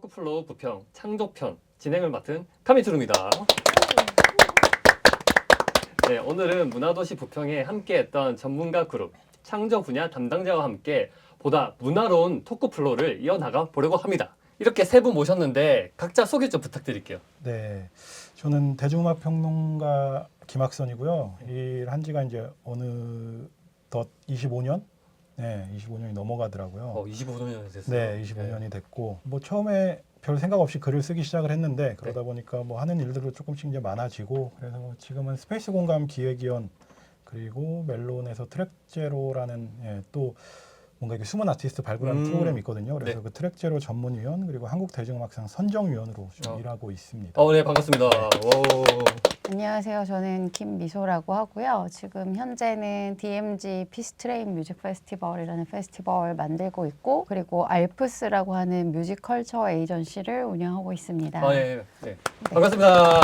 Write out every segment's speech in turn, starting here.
토크플로우 부평 창조편 진행을 맡은 카미투루입니다. 네, 오늘은 문화도시 부평에 함께했던 전문가 그룹 창조 분야 담당자와 함께 보다 문화로운 토크플로우를 이어나가 보려고 합니다. 이렇게 세 분 모셨는데 각자 소개 좀 부탁드릴게요. 네, 저는 대중음악 평론가 김학선이고요. 일한 지가 이제 어느덧 25년, 네, 25년이 넘어가더라고요. 25년이 됐어요. 네, 25년이 됐고, 뭐 처음에 별 생각 없이 글을 쓰기 시작을 했는데 그러다 보니까 뭐 하는 일들도 조금씩 이제 많아지고, 그래서 지금은 스페이스 공감 기획위원 그리고 멜론에서 트랙 제로라는 또 뭔가 이렇게 숨은 아티스트 발굴하는 프로그램이 있거든요. 그래서 네. 그 트랙 제로 전문위원 그리고 한국 대중음악상 선정위원으로 좀 일하고 있습니다. 네, 반갑습니다. 오. 안녕하세요. 저는 김미소라고 하고요. 지금 현재는 DMG 피스트레인 뮤직 페스티벌이라는 페스티벌 만들고 있고, 그리고 알프스라고 하는 뮤직컬처 에이전시를 운영하고 있습니다. 예. 반갑습니다.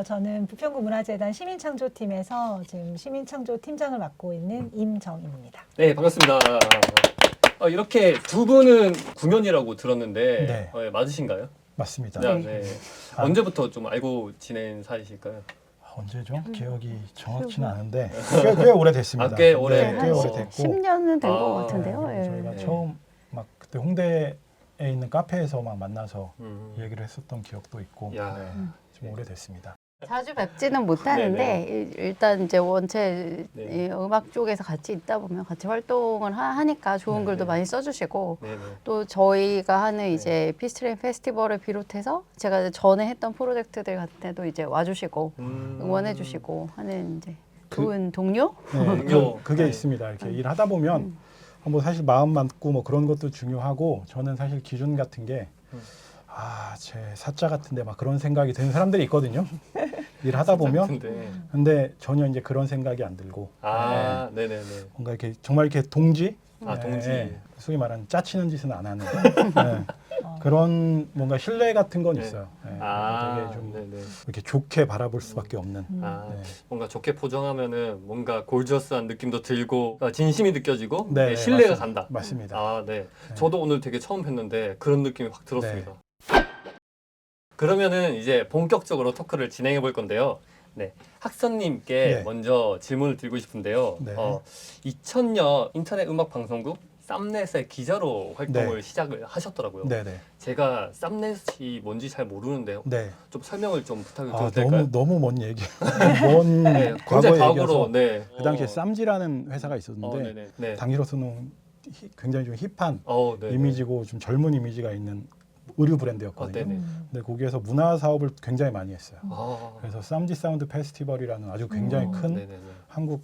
저는 부평구 문화재단 시민창조팀에서 지금 시민창조팀장을 맡고 있는 임정임입니다. 네, 반갑습니다. 이렇게 두 분은 9년이라고 들었는데 네. 맞으신가요? 맞습니다. 네. 언제부터 좀 알고 지낸 사이실까요? 언제죠? 기억이 정확치는 않은데 꽤 오래됐습니다. 꽤 오래. 꽤 오래됐고 10년은 된 것 같은데요. 그리고 예. 저희가 네. 처음 막 그때 홍대에 있는 카페에서 막 만나서 음. 얘기를 했었던 기억도 있고 야. 네, 좀 오래됐습니다. 자주 뵙지는 못하는데 일단 이제 원체 네. 이 음악 쪽에서 같이 있다 보면 같이 활동을 하니까 좋은 네, 글도 네. 많이 써주시고, 네네. 또 저희가 하는 이제 피스트레인 페스티벌을 비롯해서 제가 전에 했던 프로젝트들 같은 데도 이제 와주시고 응원해주시고 하는 이제 좋은 동료? 네, 동료. 그게 네. 있습니다. 이렇게 일하다 보면 뭐 사실 마음 맞고 뭐 그런 것도 중요하고, 저는 사실 기준 같은 게 제 사자 같은데 막 그런 생각이 드는 사람들이 있거든요. 일하다 보면. 근데 전혀 이제 그런 생각이 안 들고 네네네. 뭔가 이렇게 정말 이렇게 동지, 동지. 소위 말하는 짜치는 짓은 안 하는 네, 그런 뭔가 신뢰 같은 건 네. 있어요. 네, 되게 좀 네네. 이렇게 좋게 바라볼 수밖에 없는. 네. 뭔가 좋게 포장하면은 뭔가 골저스한 느낌도 들고 진심이 느껴지고 네, 신뢰가 맞습니다. 간다. 맞습니다. 네. 네. 저도 오늘 되게 처음 뵀는데 그런 느낌이 확 들었습니다. 그러면은 이제 본격적으로 토크를 진행해 볼 건데요. 네. 학선님께 네. 먼저 질문을 드리고 싶은데요. 네. 2000년 인터넷 음악 방송국 쌈넷의 기자로 활동을 네. 시작을 하셨더라고요. 네네. 제가 쌈넷이 뭔지 잘 모르는데 네. 좀 설명을 좀 부탁을 드려도 될까요? 너무 먼 얘기. 먼 네, 과거의 굉장히 얘기여서. 과거로. 네. 그 당시에 쌈지라는 회사가 있었는데 네네. 네. 당시로서는 굉장히 좀 힙한 네네. 이미지고 좀 젊은 이미지가 있는 의류 브랜드였거든요. 네네. 근데 거기에서 문화 사업을 굉장히 많이 했어요. 아, 그래서 쌈지 사운드 페스티벌이라는 아주 굉장히 큰 네네네. 한국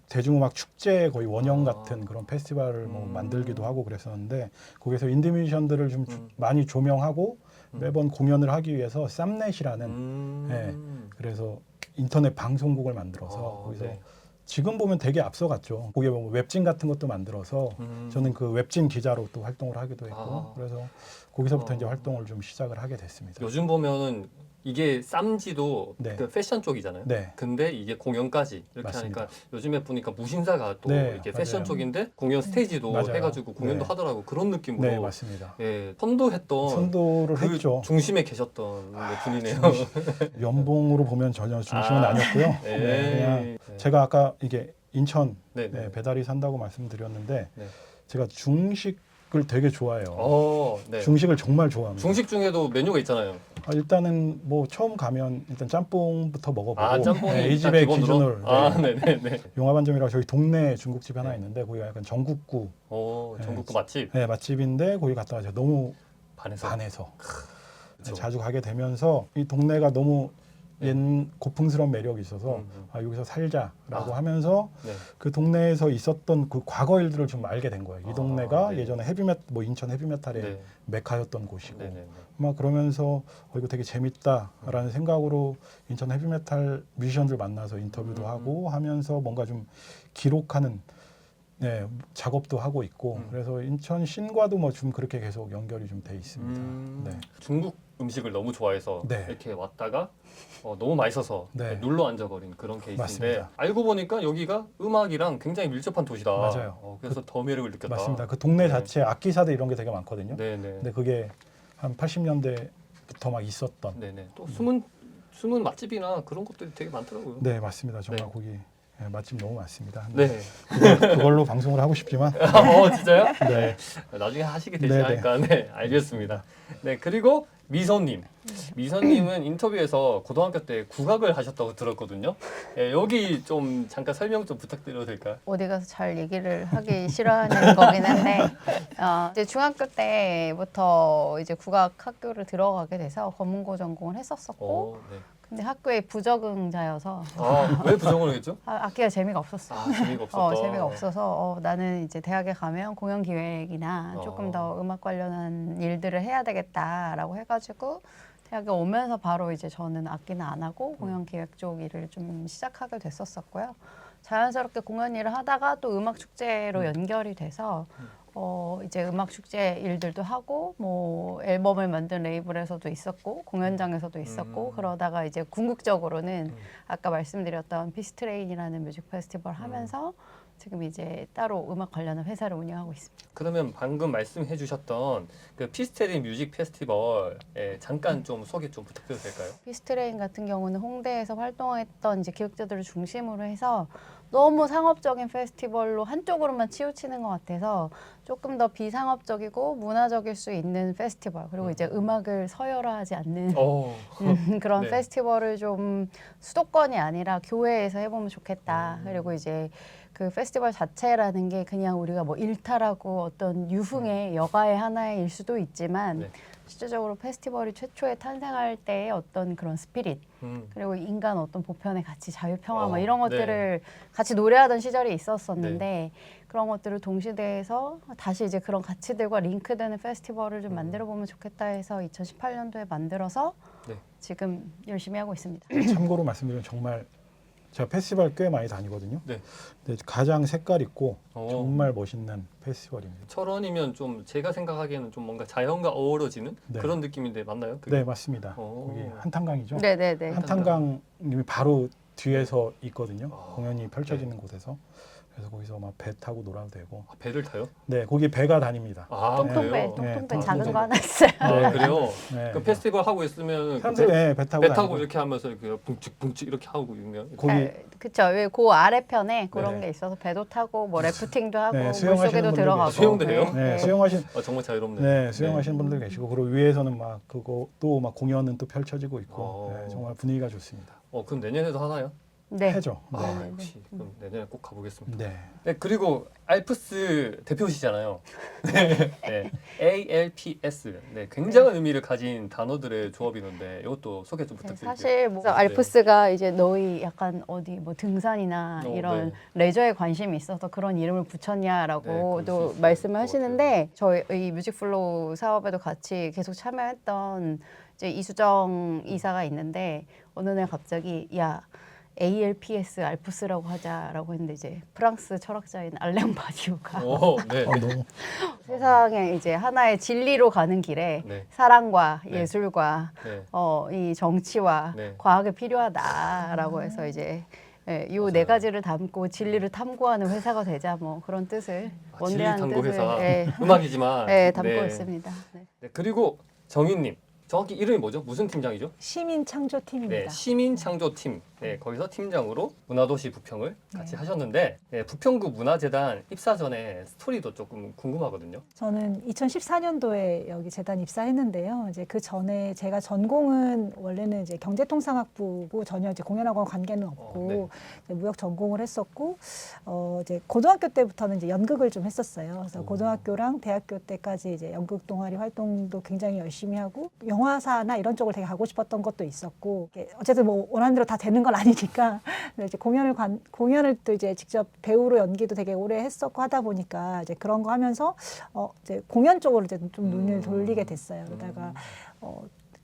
대중음악 축제의 거의 원형 아. 같은 그런 페스티벌을 뭐 음. 만들기도 하고 그랬었는데, 거기서 인디 뮤지션들을 좀 음. 많이 조명하고 음. 매번 공연을 하기 위해서 쌈넷이라는 그래서 인터넷 방송국을 만들어서 거기서 네. 지금 보면 되게 앞서갔죠. 거기에 보면 웹진 같은 것도 만들어서 저는 그 웹진 기자로 또 활동을 하기도 했고, 그래서 거기서부터 이제 활동을 좀 시작을 하게 됐습니다. 요즘 보면은 이게 쌈지도 네. 그 패션 쪽이잖아요. 네. 근데 이게 공연까지 이렇게 맞습니다. 하니까 요즘에 보니까 무신사가 또 네, 이렇게 패션 맞아요. 쪽인데 공연 스테이지도 맞아요. 해가지고 공연도 네. 하더라고. 그런 느낌으로 네, 맞습니다. 선도했던 선도를 그 했죠. 중심에 계셨던 분이네요. 연봉으로 보면 전혀 중심은 아니었고요. 네. 그냥 제가 아까 이게 인천 네. 배달이 산다고 말씀드렸는데 네. 제가 중식을 되게 좋아해요. 네. 중식을 정말 좋아합니다. 중식 중에도 메뉴가 있잖아요. 일단은 뭐 처음 가면 일단 짬뽕부터 먹어보고, 짬뽕이 이 일단 집의 기본으로? 기준을 네네네. 용화반점이라고 저희 동네 중국집이 하나 네. 있는데 거기가 약간 전국구 전국구 맛집. 맛집인데 거기 갔다가 제가 너무 반해서. 반해서 그쵸. 자주 가게 되면서 이 동네가 너무 옛 고풍스러운 매력이 있어서 여기서 살자라고 하면서 네. 그 동네에서 있었던 그 과거 일들을 좀 알게 된 거예요. 이 동네가 네. 예전에 뭐 인천 헤비메탈의 네. 메카였던 곳이고, 네네네. 막 그러면서 이거 되게 재밌다라는 생각으로 인천 헤비메탈 뮤지션들 만나서 인터뷰도 하고 하면서 뭔가 좀 기록하는 작업도 하고 있고, 그래서 인천 신과도 뭐 좀 그렇게 계속 연결이 좀 돼 있습니다. 네. 중국 음식을 너무 좋아해서 네. 이렇게 왔다가 너무 맛있어서 네. 눌러 앉아버린 그런 케이스인데 맞습니다. 알고 보니까 여기가 음악이랑 굉장히 밀접한 도시다. 맞아요. 그래서 더 매력을 느꼈다. 맞습니다. 그 동네 네. 자체에 악기사들 이런 게 되게 많거든요. 네네. 근데 그게 한 80년대부터 막 있었던. 네네. 또 숨은 맛집이나 그런 것들이 되게 많더라고요. 네, 맞습니다. 정말 네. 거기 맛집 너무 많습니다. 네. 그걸로 방송을 하고 싶지만 진짜요? 네. 나중에 하시게 되지 네네. 않을까. 네, 알겠습니다. 네, 그리고 미선님. 미선님은 인터뷰에서 고등학교 때 국악을 하셨다고 들었거든요. 네, 여기 좀 잠깐 설명 좀 부탁드려도 될까요? 어디 가서 잘 얘기를 하기 싫어하는 거긴 한데 이제 중학교 때부터 이제 국악 학교를 들어가게 돼서 검은고 전공을 했었었고 네. 근데 학교에 부적응자여서 왜 부정을 했죠? 악기가 재미가 없었어요. 재미가 없었다. 재미가 없어서 나는 이제 대학에 가면 공연 기획이나 조금 더 음악 관련한 일들을 해야 되겠다라고 해가지고 대학에 오면서 바로 이제 저는 악기는 안 하고 공연 기획 쪽 일을 좀 시작하게 됐었었고요. 자연스럽게 공연 일을 하다가 또 음악 축제로 연결이 돼서 이제 음악 축제 일들도 하고 뭐 앨범을 만든 레이블에서도 있었고 공연장에서도 있었고 그러다가 이제 궁극적으로는 아까 말씀드렸던 피스트레인이라는 뮤직 페스티벌 하면서 지금 이제 따로 음악 관련한 회사를 운영하고 있습니다. 그러면 방금 말씀해 주셨던 그 피스테린 뮤직 페스티벌에 잠깐 좀 소개 좀 부탁드려도 될까요? 피스트레인 같은 경우는 홍대에서 활동했던 이제 기획자들을 중심으로 해서 너무 상업적인 페스티벌로 한쪽으로만 치우치는 것 같아서 조금 더 비상업적이고 문화적일 수 있는 페스티벌 그리고 이제 음악을 서열화하지 않는 그런 네. 페스티벌을 좀 수도권이 아니라 교외에서 해보면 좋겠다. 그리고 이제 그 페스티벌 자체라는 게 그냥 우리가 뭐 일탈하고 어떤 유흥의 여가의 하나의 일 수도 있지만 네. 실제적으로 페스티벌이 최초에 탄생할 때의 어떤 그런 스피릿 그리고 인간 어떤 보편의 가치, 자유평화 뭐 이런 것들을 같이 노래하던 시절이 있었었는데 그런 것들을 동시대에서 다시 이제 그런 가치들과 링크되는 페스티벌을 좀 만들어 보면 좋겠다 해서 2018년도에 만들어서 지금 열심히 하고 있습니다. 참고로 말씀드리면 정말 제가 페스티벌 꽤 많이 다니거든요. 네. 근데 가장 색깔 있고 정말 멋있는 페스티벌입니다. 철원이면 좀 제가 생각하기에는 좀 뭔가 자연과 어우러지는 네. 그런 느낌인데 맞나요? 그게? 네, 맞습니다. 거기 한탄강이죠. 네네네. 한탄강님이 바로 뒤에서 있거든요. 아, 공연이 펼쳐지는 곳에서. 그래서 거기서 막 배 타고 놀아도 되고. 배를 타요? 네, 거기 배가 다닙니다. 똥통배, 그래요? 똥통배 네, 작은 똥통배. 거 하나 있어요. 그래요? 네. 그 페스티벌 하고 있으면 사람들이 배 타고 배 타고 다니고. 이렇게 하면서 이렇게 붕치붕치 이렇게 하고 있면 거기 그쵸. 그 아래편에 그런 네. 게 있어서 배도 타고 뭐 래프팅도 하고 네, 수영하시는 물속에도 분들 들어가고. 수영도 해요? 네, 수영하신 정말 자유롭네요. 네, 수영하시는 분들 계시고 그리고 위에서는 막 그거 또 막 공연은 또 펼쳐지고 있고 네, 정말 분위기가 좋습니다. 그럼 내년에도 하나요? 네. 해죠. 네. 역시 그럼 내년에 꼭 가보겠습니다. 네. 네, 그리고 알프스 대표시잖아요. 네, ALPS. 네, 굉장한 의미를 가진 단어들의 조합이던데 이것도 소개 좀 부탁드릴게요. 사실 뭐 알프스가 이제 너희 약간 어디 뭐 등산이나 이런 레저에 관심이 있어서 그런 이름을 붙였냐라고도 말씀을 하시는데 저희 이 뮤직플로우 사업에도 같이 계속 참여했던 이제 이수정 이사가 있는데 어느 날 갑자기 야 ALPS 알프스라고 하자라고 했는데 이제 프랑스 철학자인 알랭 바디우가 네. 너무 세상에 이제 하나의 진리로 가는 길에 네. 사랑과 네. 예술과 네. 이 정치와 네. 과학이 필요하다라고 해서 이제 이 네 가지를 담고 진리를 탐구하는 회사가 되자 뭐 그런 뜻을 진리 원대한 탐구 뜻을 회사 음악이지만 담고 네. 있습니다. 네. 네, 그리고 정인님 정확히 이름이 뭐죠? 무슨 팀장이죠? 시민창조팀입니다. 네, 시민창조팀. 네, 거기서 팀장으로 문화도시 부평을 같이 하셨는데 부평구 문화재단 입사 전에 스토리도 조금 궁금하거든요. 저는 2014년도에 여기 재단 입사했는데요. 이제 그 전에 제가 전공은 원래는 이제 경제통상학부고 전혀 이제 공연학원 관계는 없고 이제 무역 전공을 했었고 이제 고등학교 때부터는 이제 연극을 좀 했었어요. 그래서 고등학교랑 대학교 때까지 이제 연극 동아리 활동도 굉장히 열심히 하고 영화사나 이런 쪽을 되게 가고 싶었던 것도 있었고 어쨌든 뭐 원하는 대로 다 되는 건 아니니까 이제 공연을 또 이제 직접 배우로 연기도 되게 오래 했었고 하다 보니까 이제 그런 거 하면서 이제 공연 쪽으로 이제 좀 눈을 돌리게 됐어요. 그러다가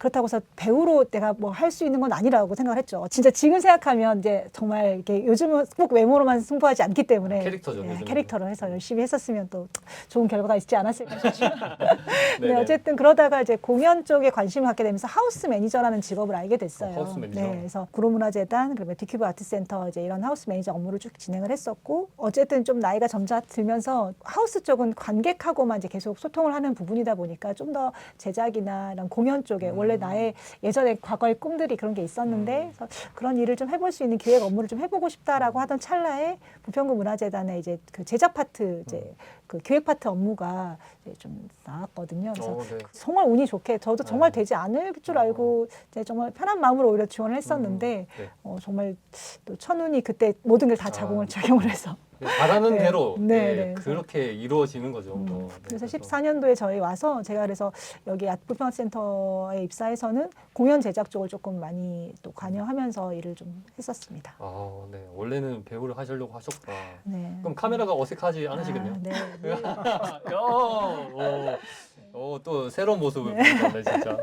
그렇다고 해서 배우로 내가 뭐 할 수 있는 건 아니라고 생각을 했죠. 진짜 지금 생각하면 이제 정말 이렇게 요즘은 꼭 외모로만 승부하지 않기 때문에 캐릭터죠, 네, 요즘은. 캐릭터로 해서 열심히 했었으면 또 좋은 결과가 있지 않았을까 싶지만 네, 네네. 어쨌든 그러다가 이제 공연 쪽에 관심을 갖게 되면서 하우스 매니저라는 직업을 알게 됐어요. 하우스 매니저. 네, 그래서 구로문화재단 그리고 디큐브 아트센터 이제 이런 하우스 매니저 업무를 쭉 진행을 했었고 어쨌든 좀 나이가 점차 들면서 하우스 쪽은 관객하고만 이제 계속 소통을 하는 부분이다 보니까 좀 더 제작이나 이런 공연 쪽에 원래 나의 예전에 과거의 꿈들이 그런 게 있었는데 그래서 그런 일을 좀 해볼 수 있는 기획 업무를 좀 해보고 싶다라고 하던 찰나에 부평구 문화재단에 이제 그 제작 파트 이제 그 기획 파트 업무가 이제 좀 나왔거든요. 그래서 네. 정말 운이 좋게 저도 정말 네. 되지 않을 줄 알고 이제 정말 편한 마음으로 오히려 지원을 했었는데 네. 정말 또 천운이 그때 모든 걸 다 아. 작용을 해서 바라는 네. 대로 네, 예, 네. 그렇게 이루어지는 거죠. 네, 그래서 14년도에 저희 와서 제가 그래서 여기 부평아트센터에 입사해서는 공연 제작 쪽을 조금 많이 또 관여하면서 일을 좀 했었습니다. 아, 네. 원래는 배우를 하시려고 하셨구나. 네. 그럼 카메라가 어색하지 않으시겠네요? 네. 또 새로운 모습을 보여줬네, 진짜.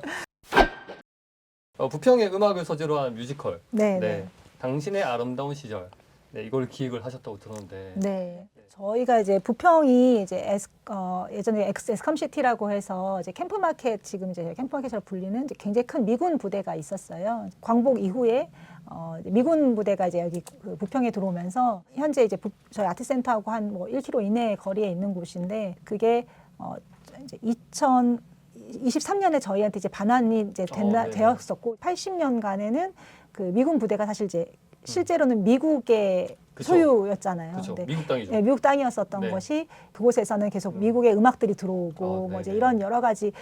부평의 음악을 소재로 한 뮤지컬. 네. 네. 당신의 아름다운 시절. 네, 이걸 기획을 하셨다고 들었는데. 네. 저희가 이제 부평이 이제 예전에 에스컴시티라고 해서 이제 캠프마켓 지금 이제 캠프마켓으로 불리는 이제 굉장히 큰 미군 부대가 있었어요. 광복 이후에 이제 미군 부대가 이제 여기 그 부평에 들어오면서 현재 이제 저희 아트센터하고 한 뭐 1km 이내 거리에 있는 곳인데 그게 이제 2023년에 저희한테 이제 반환이 이제 네네. 되었었고 80년간에는 그 미군 부대가 사실 이제 실제로는 미국의 그쵸. 소유였잖아요. 그렇죠. 근데 미국 땅이죠. 네, 미국 땅이었었던 네. 것이 그곳에서는 계속 미국의 음악들이 들어오고 뭐 이제 네네. 이런 여러 가지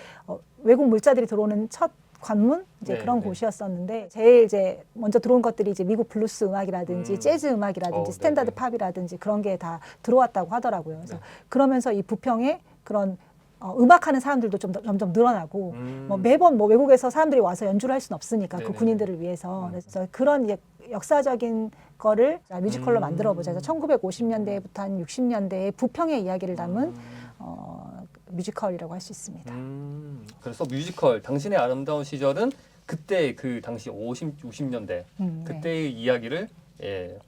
외국 물자들이 들어오는 첫 관문 이제 네, 그런 네. 곳이었었는데 제일 이제 먼저 들어온 것들이 이제 미국 블루스 음악이라든지 재즈 음악이라든지 스탠다드 네네. 팝이라든지 그런 게 다 들어왔다고 하더라고요. 그래서 네. 그러면서 이 부평에 그런 음악하는 사람들도 좀 점점 늘어나고 뭐 음. 매번 뭐 외국에서 사람들이 와서 연주를 할 수는 없으니까 그 네네네. 군인들을 위해서 그래서 그런 이제 역사적인 거를 뮤지컬로 만들어보자. 그래서 1950년대부터 한 60년대의 부평의 이야기를 담은 뮤지컬이라고 할 수 있습니다. 그래서 뮤지컬 당신의 아름다운 시절은 그때 그 당시 60년대 그때의 이야기를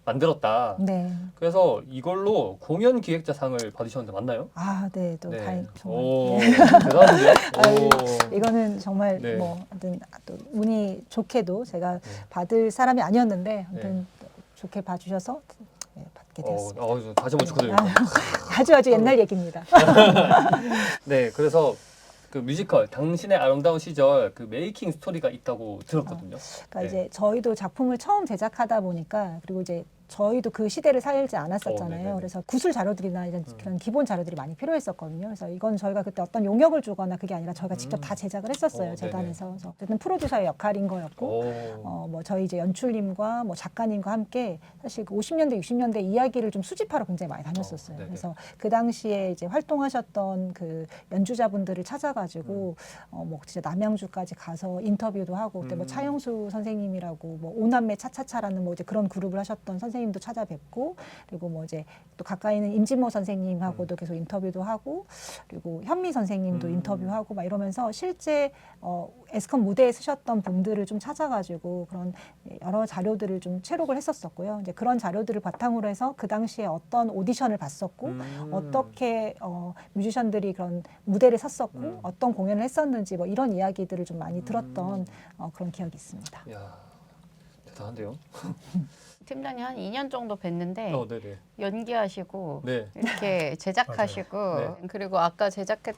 만들었다. 네. 그래서 이걸로 공연 기획자상을 받으셨는데 맞나요? 아, 네. 또 네. 다행 정말. 오, 네. 대단한데요? 아유, 오. 이거는 정말 네. 뭐 아무튼 또 운이 좋게도 제가 네. 받을 사람이 아니었는데 아무튼 좋게 봐주셔서 네, 받게 되었습니다. 다시 한번 축하드립니다. 아주 옛날 얘기입니다. 네, 그래서 그 뮤지컬 당신의 아름다운 시절 그 메이킹 스토리가 있다고 들었거든요. 그러니까 네. 이제 저희도 작품을 처음 제작하다 보니까 그리고 이제 저희도 그 시대를 살지 네네네. 않았었잖아요. 그래서 구술 자료들이나 이런 그런 기본 자료들이 많이 필요했었거든요. 그래서 이건 저희가 그때 어떤 용역을 주거나 그게 아니라 저희가 직접 다 제작을 했었어요. 재단에서. 그래서 어쨌든 프로듀서의 역할인 거였고 뭐 저희 이제 연출님과 뭐 작가님과 함께 사실 그 50년대, 60년대 이야기를 좀 수집하러 굉장히 많이 다녔었어요. 네네. 그래서 그 당시에 이제 활동하셨던 그 연주자분들을 찾아가지고 뭐 진짜 남양주까지 가서 인터뷰도 하고 그때 뭐 차영수 선생님이라고 뭐 오남매 차차차라는 뭐 이제 그런 그룹을 하셨던 선생님도 찾아뵙고 그리고 뭐 이제 또 가까이 있는 임진모 선생님하고도 계속 인터뷰도 하고 그리고 현미 선생님도 인터뷰하고 막 이러면서 실제 에스컴 무대에 쓰셨던 분들을 좀 찾아가지고 그런 여러 자료들을 좀 채록을 했었었고요. 이제 그런 자료들을 바탕으로 해서 그 당시에 어떤 오디션을 봤었고 어떻게 뮤지션들이 그런 무대를 섰었고 어떤 공연을 했었는지 뭐 이런 이야기들을 좀 많이 들었던 그런 기억이 있습니다. 이야, 대단한데요? 팀장님 한 2년 정도 뵀는데 네네. 연기하시고 네. 이렇게 제작하시고 맞아요. 그리고 아까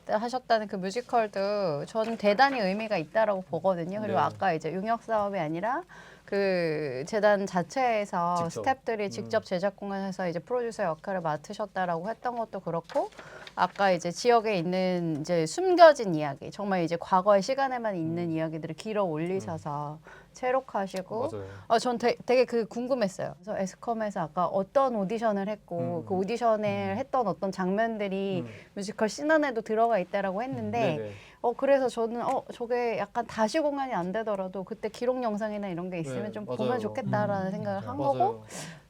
하셨다는 그 뮤지컬도 저는 대단히 의미가 있다라고 보거든요. 그리고 네. 아까 이제 용역 사업이 아니라 그 재단 자체에서 직접. 스태프들이 직접 제작 공연해서 이제 프로듀서 역할을 맡으셨다라고 했던 것도 그렇고 아까 이제 지역에 있는 이제 숨겨진 이야기 정말 이제 과거의 시간에만 있는 이야기들을 길어 올리셔서 채록하시고 맞아요. 전 되게 그 궁금했어요. 그래서 에스컴에서 아까 어떤 오디션을 했고 그 오디션을 했던 어떤 장면들이 뮤지컬 씬 안에도 들어가 있다라고 했는데 네네. 그래서 저는 저게 약간 다시 공연이 안 되더라도 그때 기록 영상이나 이런 게 있으면 네, 좀 맞아요. 보면 좋겠다라는 생각을 한 거고 맞아요.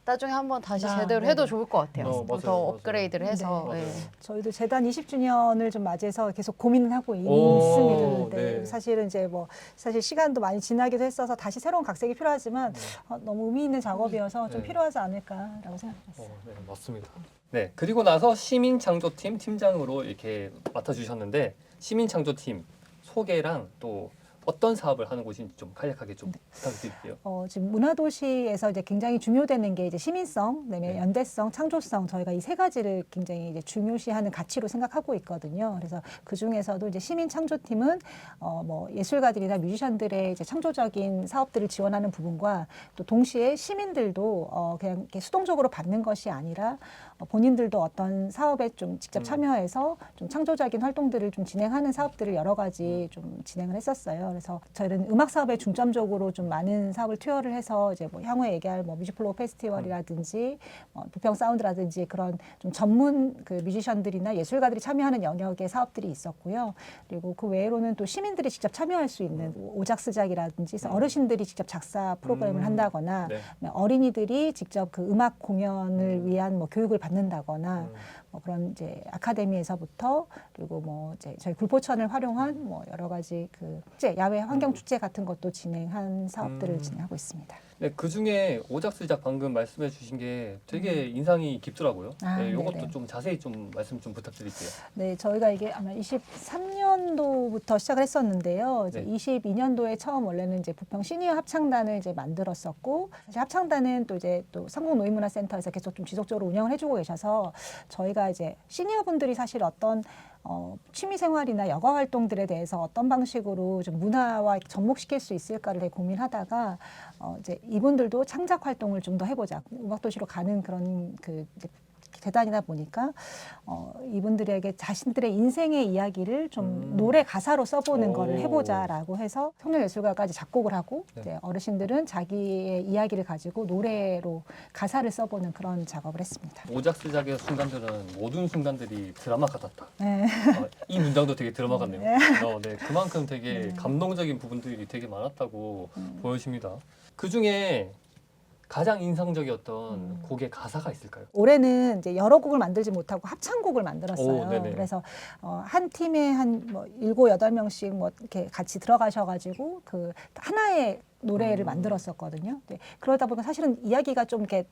나중에 한번 다시 아, 제대로 네네. 해도 좋을 것 같아요. 맞아요, 더 맞아요. 업그레이드를 해서. 네. 예. 저희도 재단 20주년을 좀 맞이해서 계속 고민을 하고 오, 있습니다. 네. 사실은 이제 뭐 사실 시간도 많이 지나기도 했어서 다시 새로운 각색이 필요하지만 너무 의미 있는 작업이어서 좀 네. 필요하지 않을까라고 생각했어요. 네, 맞습니다. 네, 그리고 나서 시민창조팀 팀장으로 이렇게 맡아주셨는데 시민창조팀 소개랑 또 어떤 사업을 하는 곳인지 좀 간략하게 좀 부탁드릴게요. 지금 문화도시에서 이제 굉장히 중요되는 게 이제 시민성, 그다음에 네. 연대성, 창조성 저희가 이 세 가지를 굉장히 이제 중요시하는 가치로 생각하고 있거든요. 그래서 그 중에서도 이제 시민 창조팀은 뭐 예술가들이나 뮤지션들의 이제 창조적인 사업들을 지원하는 부분과 또 동시에 시민들도 그냥 이렇게 수동적으로 받는 것이 아니라 본인들도 어떤 사업에 좀 직접 참여해서 좀 창조적인 활동들을 좀 진행하는 사업들을 여러 가지 좀 진행을 했었어요. 그래서 저희는 음악 사업에 중점적으로 좀 많은 사업을 투여를 해서 이제 뭐 향후에 얘기할 뭐 뮤직플로우 페스티벌이라든지 부평 사운드라든지 그런 좀 전문 그 뮤지션들이나 예술가들이 참여하는 영역의 사업들이 있었고요. 그리고 그 외로는 또 시민들이 직접 참여할 수 있는 오작스작이라든지 어르신들이 직접 작사 프로그램을 한다거나 네. 어린이들이 직접 그 음악 공연을 위한 뭐 교육을 받는다거나 뭐 그런 이제 아카데미에서부터 그리고 뭐 이제 저희 굴포천을 활용한 뭐 여러 가지 그 축제, 야외 환경 축제 같은 것도 진행한 사업들을 진행하고 있습니다. 네, 그 중에 오작스작 방금 말씀해 주신 게 되게 인상이 깊더라고요. 아, 네, 이것도 네네. 좀 자세히 좀 말씀 좀 부탁드릴게요. 네, 저희가 이게 아마 23년도부터 시작을 했었는데요. 이제 네. 22년도에 처음 원래는 이제 부평 시니어 합창단을 이제 만들었었고, 사실 합창단은 또 이제 또 성북노인문화센터에서 계속 좀 지속적으로 운영을 해주고 계셔서 저희가 이제 시니어 분들이 사실 어떤 취미 생활이나 여가 활동들에 대해서 어떤 방식으로 좀 문화와 접목시킬 수 있을까를 되게 고민하다가 이제 이분들도 창작 활동을 좀 더 해보자. 음악도시로 가는 그런 그 이제 재단이다 보니까 이분들에게 자신들의 인생의 이야기를 좀 노래 가사로 써보는 오. 거를 해보자라고 해서 청년예술가까지 작곡을 하고 네. 이제 어르신들은 자기의 이야기를 가지고 노래로 가사를 써보는 그런 작업을 했습니다. 오작스작의 순간들은 모든 순간들이 드라마 같았다. 네. 이 문장도 되게 드라마 같네요. 네. 네, 그만큼 되게 감동적인 부분들이 되게 많았다고 보여집니다. 그 중에 가장 인상적이었던 곡의 가사가 있을까요? 올해는 이제 여러 곡을 만들지 못하고 합창곡을 만들었어요. 오, 네네. 그래서 한 팀에 한 뭐 7, 8명씩 뭐 이렇게 같이 들어가셔가지고 그 하나의 노래를 만들었었거든요. 네. 그러다 보니까 사실은 이야기가 좀 이렇게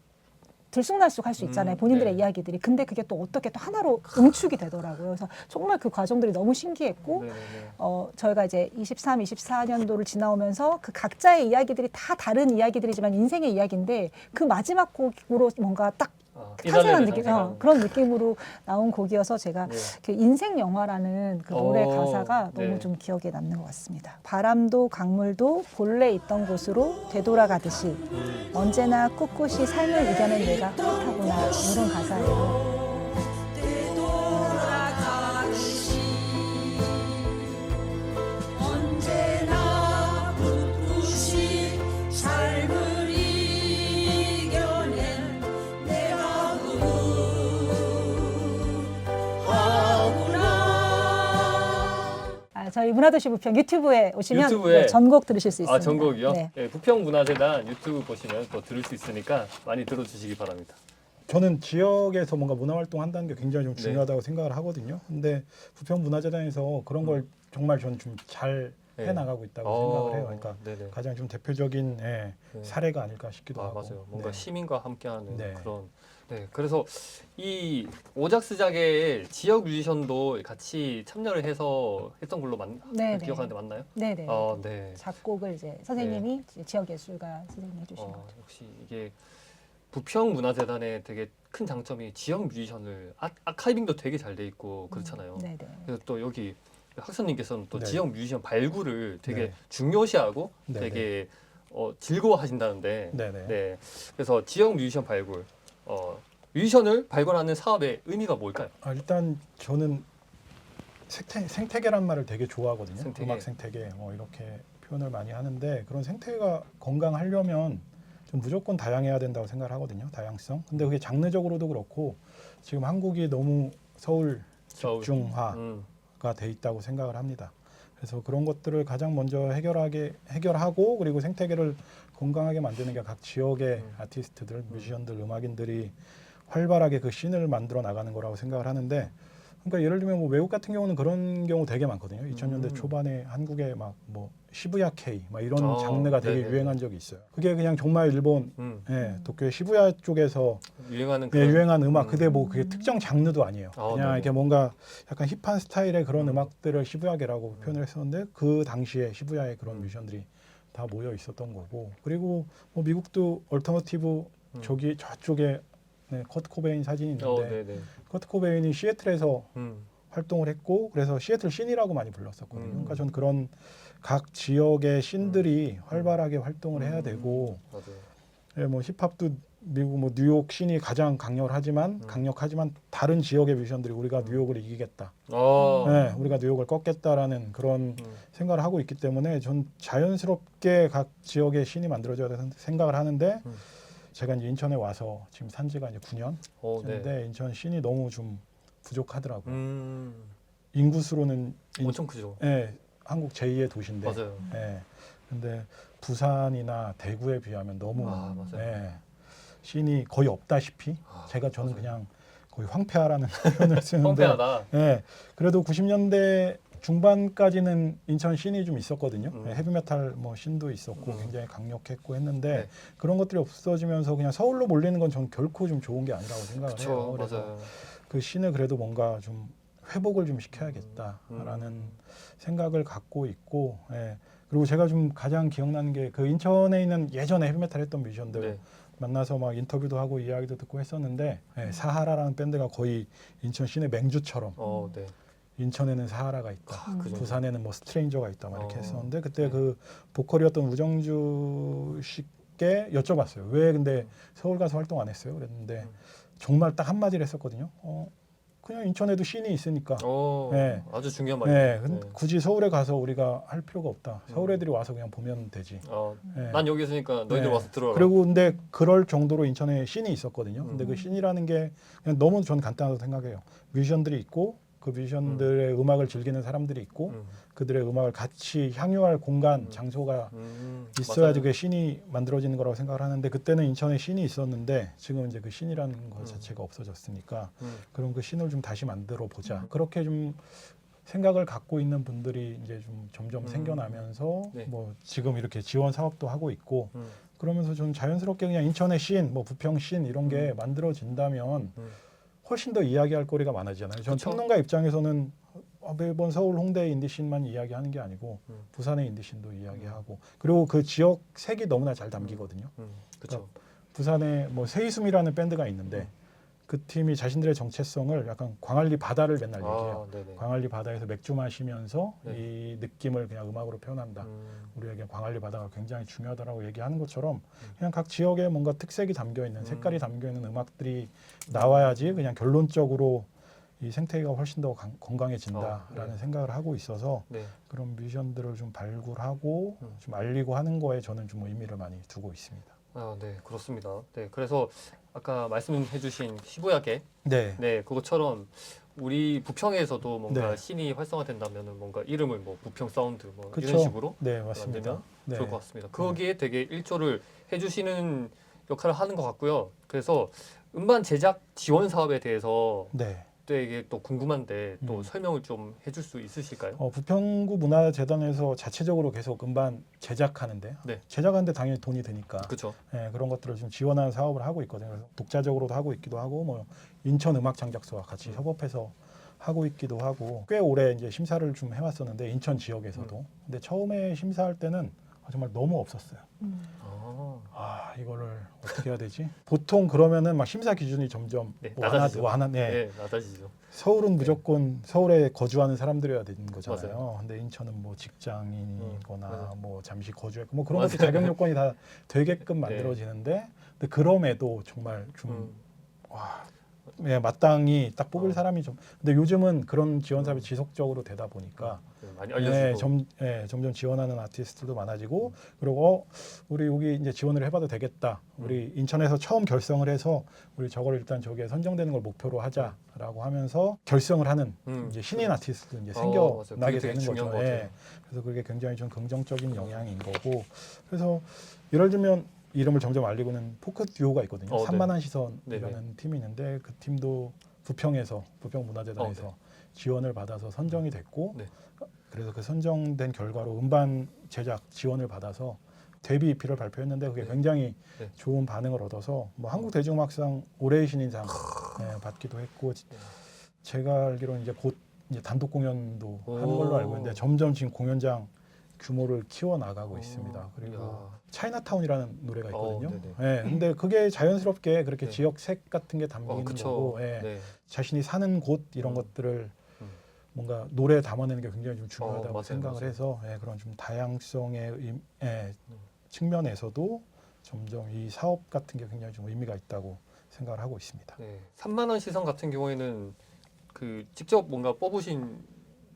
들쑥날쑥 할 수 있잖아요. 본인들의 네. 이야기들이. 근데 그게 또 어떻게 또 하나로 응축이 되더라고요. 그래서 정말 그 과정들이 너무 신기했고 네네네. 저희가 이제 23, 24년도를 지나오면서 그 각자의 이야기들이 다 다른 이야기들이지만 인생의 이야기인데 그 마지막 곡으로 뭔가 딱 탄생한 느낌, 그런 느낌으로 나온 곡이어서 제가 네. 그 인생 영화라는 그 노래 오, 가사가 네. 너무 좀 기억에 남는 것 같습니다. 바람도 강물도 본래 있던 곳으로 되돌아가듯이 언제나 꿋꿋이 삶을 이겨낸 내가 뿌듯하구나 이런 가사예요. 언제나 꿋꿋이 삶을 이겨낸 내가 후하구나. 저희 문화도시 부평 유튜브에 오시면 유튜브에? 네, 전곡 들으실 수 있습니다. 아, 전곡이요? 네. 네, 부평문화재단 유튜브 보시면 또 들을 수 있으니까 많이 들어주시기 바랍니다. 저는 지역에서 뭔가 문화활동 한다는 게 굉장히 좀 네. 중요하다고 생각을 하거든요. 근데 부평문화재단에서 그런 걸 정말 저는 좀 잘 네. 해나가고 있다고 생각을 해요. 그러니까 네네. 가장 좀 대표적인 네. 사례가 아닐까 싶기도 하고. 맞아요. 뭔가 네. 시민과 함께하는 네. 그런. 네, 그래서 이 오작스작의 지역 뮤지션도 같이 참여를 해서 했던 걸로 네, 기억하는데 맞나요? 네네. 네. 작곡을 이제 선생님이 이제 지역 예술가 선생님이 해주신 거죠. 역시 이게 부평문화재단의 되게 큰 장점이 지역 뮤지션을 아카이빙도 되게 잘 돼 있고 그렇잖아요. 네네. 그래서 또 여기 학생님께서는 또 네. 지역 뮤지션 발굴을 되게 네. 중요시하고 네, 되게 즐거워하신다는데 네네. 네. 그래서 지역 뮤지션 발굴 뮤지션을 발굴하는 사업의 의미가 뭘까요? 일단 저는 생태계란 말을 되게 좋아하거든요. 생태계. 음악 생태계 이렇게 표현을 많이 하는데 그런 생태계가 건강하려면 좀 무조건 다양해야 된다고 생각을 하거든요. 다양성. 근데 그게 장르적으로도 그렇고 지금 한국이 너무 서울 집중화가 돼 있다고 생각을 합니다. 그래서 그런 것들을 가장 먼저 해결하고 그리고 생태계를 건강하게 만드는 게 각 지역의 아티스트들, 뮤지션들, 음악인들이 활발하게 그 씬을 만들어 나가는 거라고 생각을 하는데, 그러니까 예를 들면 뭐 외국 같은 경우는 그런 경우 되게 많거든요. 2000년대 초반에 한국에 막 뭐 시부야 K 막 이런 장르가 되게 네네네. 유행한 적이 있어요. 그게 그냥 정말 일본 도쿄의 시부야 쪽에서 유행하는 유행한 음악. 근데 뭐 그게 특정 장르도 아니에요. 아, 그냥 네네. 이렇게 뭔가 약간 힙한 스타일의 그런 음악들을 시부야계라고 표현을 했었는데, 그 당시에 시부야에 그런 뮤지션들이 다 모여 있었던 거고. 그리고 뭐 미국도 얼터너티브 저쪽에 커트 코베인 사진이 있는데, 네네. 커트 코베인이 시애틀에서 음. 활동을 했고, 그래서 시애틀 씬이라고 많이 불렀었거든요. 그러니까 전 그런 각 지역의 씬들이 활발하게 활동을 해야 되고, 맞아요. 예, 뭐 힙합도 미국 뭐 뉴욕 씬이 가장 강렬하지만 다른 지역의 뮤지션들이 우리가 뉴욕을 이기겠다, 예, 우리가 뉴욕을 꺾겠다라는 그런 생각을 하고 있기 때문에 전 자연스럽게 각 지역의 씬이 만들어져야 된다는 생각을 하는데, 제가 이제 인천에 와서 지금 산 지가 이제 9년 네. 됐는데 인천 씬이 너무 좀 부족하더라고요. 음. 인구수로는 엄청 크죠. 예, 한국 제2의 도시인데, 맞아요. 예, 근데 부산이나 대구에 비하면 너무 맞아요. 예, 씬이 거의 없다시피, 저는 맞아요. 그냥 거의 황폐하라는 표현을 쓰는데, 황폐하다. 예, 그래도 90년대 중반까지는 인천 씬이 좀 있었거든요. 예, 헤비메탈 뭐 씬도 있었고 굉장히 강력했고 했는데, 네. 그런 것들이 없어지면서 그냥 서울로 몰리는 건 전 결코 좀 좋은 게 아니라고 생각을 해요. 그렇죠. 그래서 맞아요. 그 씬을 그래도 뭔가 좀 회복을 좀 시켜야겠다라는 생각을 갖고 있고, 예. 그리고 제가 좀 가장 기억나는 게 그 인천에 있는 예전에 헤비메탈 했던 뮤지션들 네. 만나서 막 인터뷰도 하고 이야기도 듣고 했었는데, 예, 사하라라는 밴드가 거의 인천 씬의 맹주처럼, 네. 인천에는 사하라가 있다, 그 정도. 부산에는 뭐 스트레인저가 있다 막 이렇게 했었는데, 그때 네. 그 보컬이었던 우정주 씨께 여쭤봤어요. 왜 근데 서울 가서 활동 안 했어요? 그랬는데 정말 딱 한마디를 했었거든요. 그냥 인천에도 씬이 있으니까. 네. 아주 중요한 말이에요. 네, 근데 굳이 서울에 가서 우리가 할 필요가 없다. 서울 애들이 와서 그냥 보면 되지. 네. 난 여기 있으니까 너희들 네. 와서 들어라. 그리고 근데 그럴 정도로 인천에 씬이 있었거든요. 근데 그 씬이라는 게 그냥 너무 전 간단하다고 생각해요. 뮤지션들이 있고, 그 뮤지션들의 음악을 즐기는 사람들이 있고, 그들의 음악을 같이 향유할 공간, 장소가 있어야지 그 씬이 만들어지는 거라고 생각을 하는데, 그때는 인천에 씬이 있었는데 지금은 이제 그 씬이라는 것 자체가 없어졌으니까, 그럼 그 씬을 좀 다시 만들어 보자. 그렇게 좀 생각을 갖고 있는 분들이 이제 좀 점점 생겨나면서, 네. 뭐 지금 이렇게 지원 사업도 하고 있고, 그러면서 좀 자연스럽게 그냥 인천의 씬, 뭐 부평 씬 이런 게 만들어진다면 훨씬 더 이야기할 거리가 많아지잖아요. 전 그쵸? 평론가 입장에서는 매번 서울 홍대 인디씬만 이야기하는 게 아니고 부산의 인디씬도 이야기하고, 그리고 그 지역 색이 너무나 잘 담기거든요. 그렇죠. 부산에 뭐 세이숨이라는 밴드가 있는데 그 팀이 자신들의 정체성을 약간 광안리 바다를 맨날 얘기해요. 네네. 광안리 바다에서 맥주 마시면서 네. 이 느낌을 그냥 음악으로 표현한다. 우리에게 광안리 바다가 굉장히 중요하다라고 얘기하는 것처럼, 그냥 각 지역에 뭔가 특색이 담겨 있는, 색깔이 담겨 있는 음악들이 나와야지 그냥 결론적으로 이 생태계가 훨씬 더 건강해진다라는 네. 생각을 하고 있어서, 네. 그런 뮤지션들을 좀 발굴하고 좀 알리고 하는 거에 저는 좀 의미를 많이 두고 있습니다. 네, 그렇습니다. 네, 그래서 아까 말씀해주신 시부야계, 네. 네, 그것처럼 우리 부평에서도 뭔가 네. 씬이 활성화된다면은 뭔가 이름을 뭐 부평 사운드 뭐 그쵸? 이런 식으로 네, 맞습니다. 만들면 네. 좋을 것 같습니다. 거기에 되게 일조를 해주시는 역할을 하는 것 같고요. 그래서 음반 제작 지원 사업에 대해서 네. 되게 또 궁금한데 또 설명을 좀 해줄 수 있으실까요? 부평구 문화재단에서 자체적으로 계속 음반 제작하는데, 네. 제작하는데 당연히 돈이 드니까, 그렇죠. 예, 그런 것들을 좀 지원하는 사업을 하고 있거든요. 그래서 독자적으로도 하고 있기도 하고, 뭐 인천 음악 장작소와 같이 협업해서 하고 있기도 하고, 꽤 오래 이제 심사를 좀 해왔었는데 인천 지역에서도. 근데 처음에 심사할 때는 정말 너무 없었어요. 이거를 어떻게 해야 되지? 보통 그러면은 막 심사 기준이 점점 네, 네. 낮아지죠. 네. 네, 낮아지죠. 서울은 무조건 서울에 거주하는 사람들이어야 되는 거잖아요. 맞아요. 근데 인천은 뭐 직장인이거나 맞아요. 뭐 잠시 거주했고 뭐 그런 것도 자격 요건이 다 되게끔 만들어지는데, 근데 그럼에도 정말 좀 예, 마땅히 딱 뽑을 어. 사람이 좀. 근데 요즘은 그런 지원 사업이 지속적으로 되다 보니까 많이 예, 알려주고. 점점 지원하는 아티스트도 많아지고 그리고 우리 여기 이제 지원을 해봐도 되겠다. 우리 인천에서 처음 결성을 해서 우리 저걸 일단 저기에 선정되는 걸 목표로 하자라고 하면서 결성을 하는 이제 신인 아티스트도 이제 맞아요. 생겨나게 그게 되게 되는 중요한 거죠. 것 예. 같아요. 그래서 그게 굉장히 좀 긍정적인 영향인 거고 그래서 예를 들면 이름을 점점 알리고는 포크 듀오가 있거든요. 네. 산만한 시선이라는 네네. 팀이 있는데 그 팀도 부평문화재단에서 네. 지원을 받아서 선정이 됐고 네. 그래서 그 선정된 결과로 음반 제작 지원을 받아서 데뷔 EP를 발표했는데 그게 네. 굉장히 네. 좋은 반응을 얻어서 뭐 한국대중음악상 올해의 신인상 받기도 했고 제가 알기로는 이제 곧 이제 단독 공연도 하는 걸로 알고 있는데 점점 지금 공연장 규모를 키워 나가고 있습니다. 그리고 이야. 차이나타운이라는 노래가 있거든요. 네네. 예, 근데 그게 자연스럽게 그렇게 네. 지역색 같은 게 담기는 그쵸. 거고 예, 네. 자신이 사는 곳 이런 음. 것들을 음. 뭔가 노래에 담아내는 게 굉장히 좀 중요하다고 맞아요, 생각을 맞아요. 해서 예, 그런 좀 다양성의 측면에서도 점점 이 사업 같은 게 굉장히 좀 의미가 있다고 생각을 하고 있습니다. 네. 3만 원 시선 같은 경우에는 그 직접 뭔가 뽑으신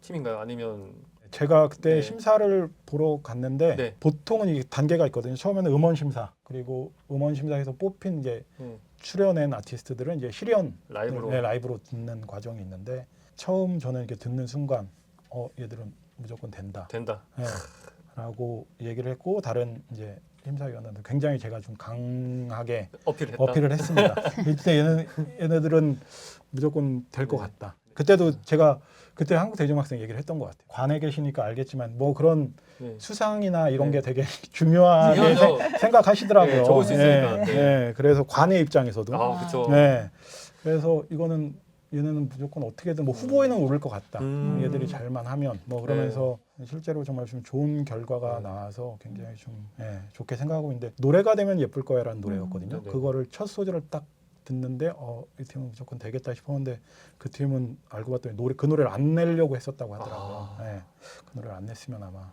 팀인가요? 아니면 제가 그때 네. 심사를 보러 갔는데 네. 보통은 이 단계가 있거든요. 처음에는 음원 심사 그리고 음원 심사에서 뽑힌 이제 출연한 아티스트들은 이제 실연 라이브로. 네, 라이브로 듣는 과정이 있는데 처음 저는 이렇게 듣는 순간 얘들은 무조건 된다. 예, 라고 얘기를 했고 다른 이제 심사위원들은 굉장히 제가 좀 강하게 어필했다. 어필을 했습니다. 이때 얘네들은 무조건 될 것 네. 같다. 그때도 제가 그때 한국대중음악상 얘기를 했던 것 같아요. 관에 계시니까 알겠지만 뭐 그런 네. 수상이나 이런 네. 게 되게 중요하게 중요하죠. 생각하시더라고요. 네, 적을 수 있으니까. 네. 예, 그래서 관의 입장에서도. 그렇죠. 네. 그래서 이거는 얘네는 무조건 어떻게든 뭐 후보에는 오를 것 같다. 얘들이 잘만 하면 뭐 그러면서 실제로 정말 좀 좋은 결과가 네. 나와서 굉장히 좀 좋게 생각하고 있는데 노래가 되면 예쁠 거야라는 노래였거든요. 네네. 그거를 첫 소절을 딱 듣는데 이 팀은 무조건 되겠다 싶었는데 그 팀은 알고 봤더니 그 노래를 안 내려고 했었다고 하더라고요. 그 노래를 안 냈으면 아마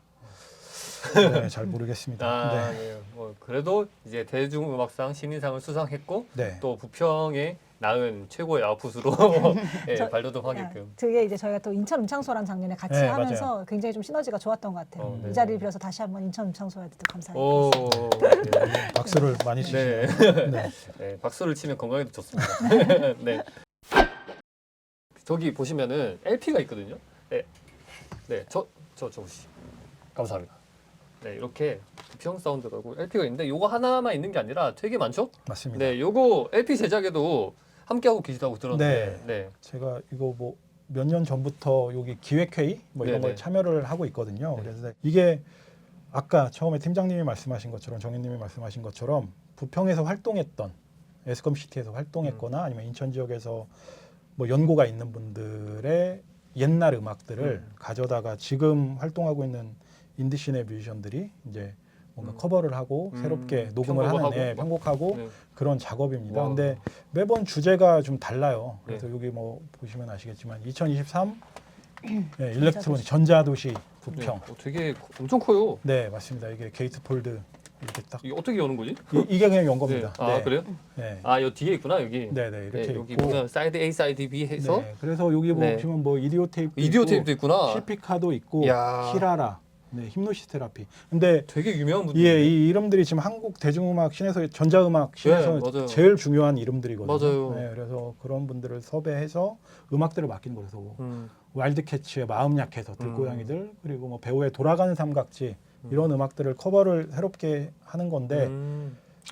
잘 모르겠습니다. 네. 뭐 그래도 이제 대중음악상 신인상을 수상했고 네. 또 부평에 낳은 최고의 아웃풋으로 저- 발돋움하게끔. 그게 이제 저희가 또 인천 음창소라는 작년에 같이 네, 하면서 굉장히 좀 시너지가 좋았던 것 같아요. 네. 이 자리를 빌어서 다시 한번 인천 음창소에도 오. 감사드립니다. 네. 박수를 많이 네. 치시네요. 네. 네, 박수를 치면 건강에도 좋습니다. 네. 저기 보시면은 LP가 있거든요. 네. 네. 저 보시. 감사합니다. 네, 이렇게 부평 사운드라고 LP가 있는데 요거 하나만 있는 게 아니라 되게 많죠? 맞습니다. 네, 요거 LP 제작에도 함께 하고 계시다고 들었는데. 네. 제가 이거 뭐 몇 년 전부터 여기 기획회의 뭐 이런 네네. 걸 참여를 하고 있거든요. 네. 그래서 이게 아까 처음에 팀장님이 말씀하신 것처럼 정현님이 말씀하신 것처럼 부평에서 활동했던 에스컴시티에서 활동했거나 아니면 인천 지역에서 뭐 연고가 있는 분들의 옛날 음악들을 가져다가 지금 활동하고 있는 인디씬의 뮤지션들이 이제 뭔가 커버를 하고 새롭게 녹음을 하는 편곡하고 편곡하고 네. 그런 작업입니다. 와. 근데 매번 주제가 좀 달라요. 그래서 네. 여기 뭐 보시면 아시겠지만 2023 일렉트로닉 전자도시 부평. 네. 되게 엄청 커요. 네, 맞습니다. 이게 게이트폴드 이렇게 딱 이게 어떻게 여는 거지? 이게 그냥 연 겁니다. 네. 아, 그래요? 네. 아, 여 뒤에 있구나, 여기. 네, 네, 이렇게 네, 여기 있고. 보면 사이드 A, 사이드 B 해서 네, 그래서 여기 네. 보시면 뭐 이디오 테이프 이디오 테이프도 있구나. 실피카도 있고 이야. 히라라, 힌노시스 테라피. 근데 되게 유명한 분들. 이 이름들이 지금 한국 대중음악 신에서 전자음악 신에서 네, 맞아요. 제일 중요한 이름들이거든요. 맞아요. 네, 그래서 그런 분들을 섭외해서 음악들을 맡기는 거라서 음. 와일드캐치의 마음 약해서 들고양이들 그리고 뭐 배우의 돌아가는 삶같이 이런 음악들을 커버를 새롭게 하는 건데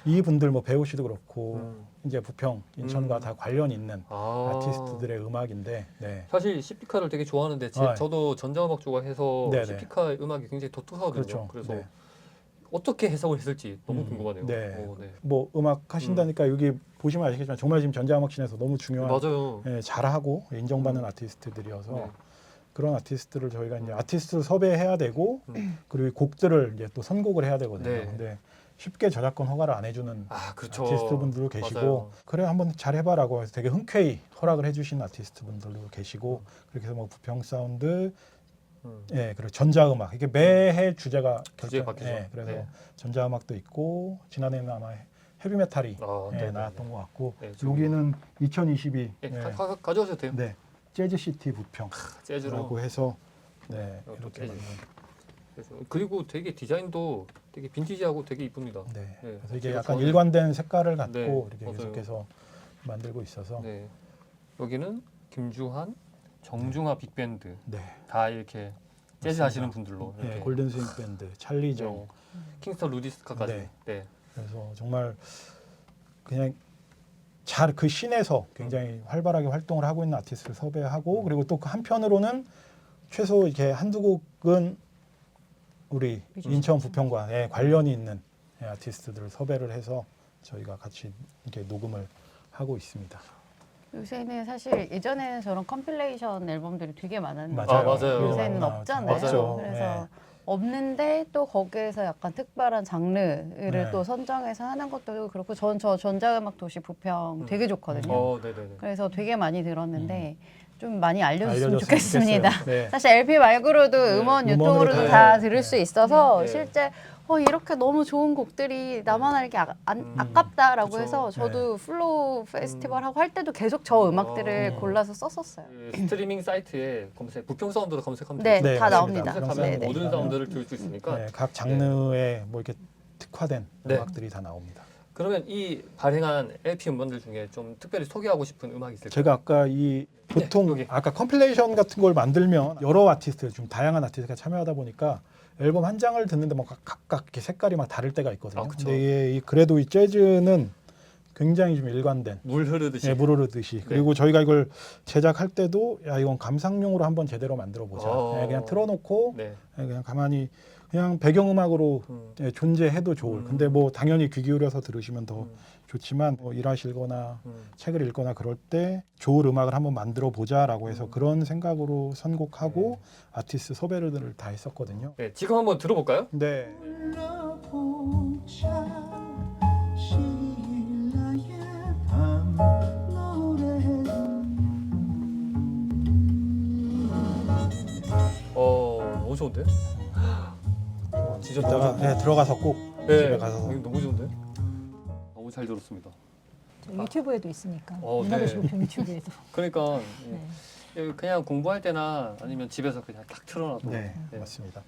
이 분들 뭐 배우 씨도 그렇고 이제 부평, 인천과 다 관련 있는 아티스트들의 음악인데 네. 사실 시피카를 되게 좋아하는데 저도 전자음악 좋아해서 네네. 시피카 음악이 굉장히 독특하거든요. 그렇죠. 그래서 네. 어떻게 해석을 했을지 너무 궁금하네요. 네. 오, 네. 뭐 음악 하신다니까 여기 보시면 아시겠지만 정말 지금 전자음악 씬에서 너무 중요한 맞아요. 잘하고 인정받는 아티스트들이어서 네. 그런 아티스트를 저희가 이제 아티스트 섭외해야 되고 그리고 곡들을 이제 또 선곡을 해야 되거든요. 네. 근데 쉽게 저작권 허가를 안 해주는 그렇죠. 아티스트 분들도 계시고 맞아요. 그래 한번 잘 해봐라고 해서 되게 흔쾌히 허락을 해주신 아티스트 분들도 계시고 그렇게 해서 뭐 부평 사운드 그리고 전자음악 이게 매해 주제가 주제 바뀌죠. 그래서 네. 전자음악도 있고 지난해는 아마 헤비메탈이 네, 나왔던 것 같고 네, 좀- 여기는 2022 네, 가져오셔도 돼요. 네, 재즈시티 부평 재즈로. 라고 해서 네, 또 이렇게 재즈. 만든 그래서 그리고 되게 디자인도 되게 빈티지하고 되게 이쁩니다. 네. 네. 그래서 이게 제가 약간 저는- 일관된 색깔을 갖고 네, 이렇게 맞아요. 계속해서 만들고 있어서 네. 여기는 김주한, 정중하 빅밴드 네. 다 이렇게 재즈 맞습니다. 하시는 분들로 네, 이렇게. 골든 스윙 밴드, 찰리정. 네. 킹스턴 루디스카까지. 네. 네. 그래서 정말 그냥 잘 그 씬에서 굉장히 활발하게 활동을 하고 있는 아티스트를 섭외하고 그리고 또 그 한편으로는 최소 이렇게 한두 곡은 우리 인천 부평과 관련이 있는 아티스트들을 섭외를 해서 저희가 같이 이렇게 녹음을 하고 있습니다. 요새는 사실 예전에는 저런 컴필레이션 앨범들이 되게 많았는데 아, 맞아요. 요새는 나오죠. 없잖아요. 맞아요. 그래서 네. 없는데 또 거기에서 약간 특별한 장르를 네. 또 선정해서 하는 것도 그렇고 전 저 전자음악 도시 부평 되게 좋거든요. 네네네. 그래서 되게 많이 들었는데 좀 많이 알려줬으면 알려줬으면 좋겠습니다. 좋겠어요. 네. 사실 LP 말고로도 네. 음원 음원으로 유통으로도 다 다 들을 수 있어서 네. 실제 이렇게 너무 좋은 곡들이 나만 알기 아깝다라고 그쵸. 해서 저도 플로우 페스티벌 하고 할 때도 계속 저 음악들을 골라서 썼었어요. 그 스트리밍 사이트에 부평 사운드로 검색하면 네, 돼요. 다 맞습니다. 나옵니다. 검색하면 네, 네. 모든 사운드를 들을 수 있으니까. 네, 각 장르에 뭐 이렇게 특화된 네. 음악들이 다 나옵니다. 그러면 이 발행한 LP 음원들 중에 좀 특별히 소개하고 싶은 음악이 있을까요? 제가 아까 이 보통 여기. 아까 컴필레이션 같은 걸 만들면 여러 아티스트 좀 다양한 아티스트가 참여하다 보니까 앨범 한 장을 듣는데 뭐 각각 이렇게 색깔이 막 다를 때가 있거든요. 아, 그쵸. 근데 그래도 이 재즈는 굉장히 좀 일관된 물 흐르듯이. 물 흐르듯이 그리고 저희가 이걸 제작할 때도 야 이건 감상용으로 한번 제대로 만들어 보자. 그냥 틀어놓고 네. 그냥 가만히 그냥 배경음악으로 음. 존재해도 좋을. 근데 뭐 당연히 귀 기울여서 들으시면 더 음. 좋지만 뭐 일하시거나 음. 책을 읽거나 그럴 때 좋은 음악을 한번 만들어 보자라고 해서 그런 생각으로 선곡하고 아티스트 섭외를 다 했었거든요. 네, 지금 한번 들어볼까요? 네. 불러보자 신라의 밤 노래 너무 좋은데? 진짜 이따가 너무 좋은데? 들어가서 꼭 집에 가서 이거 너무 좋은데? 너무 잘 들었습니다. 저 유튜브에도 있으니까. 네. 문화도시 부평 유튜브에도. 그러니까 네. 그냥 공부할 때나 아니면 집에서 그냥 딱 틀어놔도 네, 네, 맞습니다.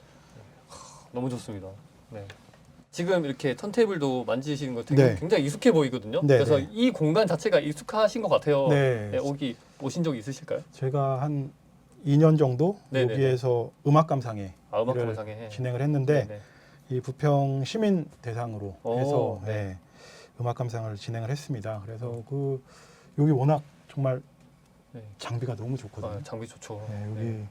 너무 좋습니다. 네. 지금 이렇게 턴테이블도 만지시는 거 되게 네. 굉장히 익숙해 보이거든요. 네, 그래서 네. 이 공간 자체가 익숙하신 것 같아요. 네. 네, 여기 오신 적 있으실까요? 제가 한 2년 정도 네네네. 여기에서 음악 감상회 음악 일을 감상회 진행을 했는데 네네. 이 부평 시민 대상으로 오, 해서 네. 음악 감상을 진행을 했습니다. 그래서 여기 워낙 정말 네. 장비가 너무 좋거든요. 아, 장비 좋죠. 네, 여기 네.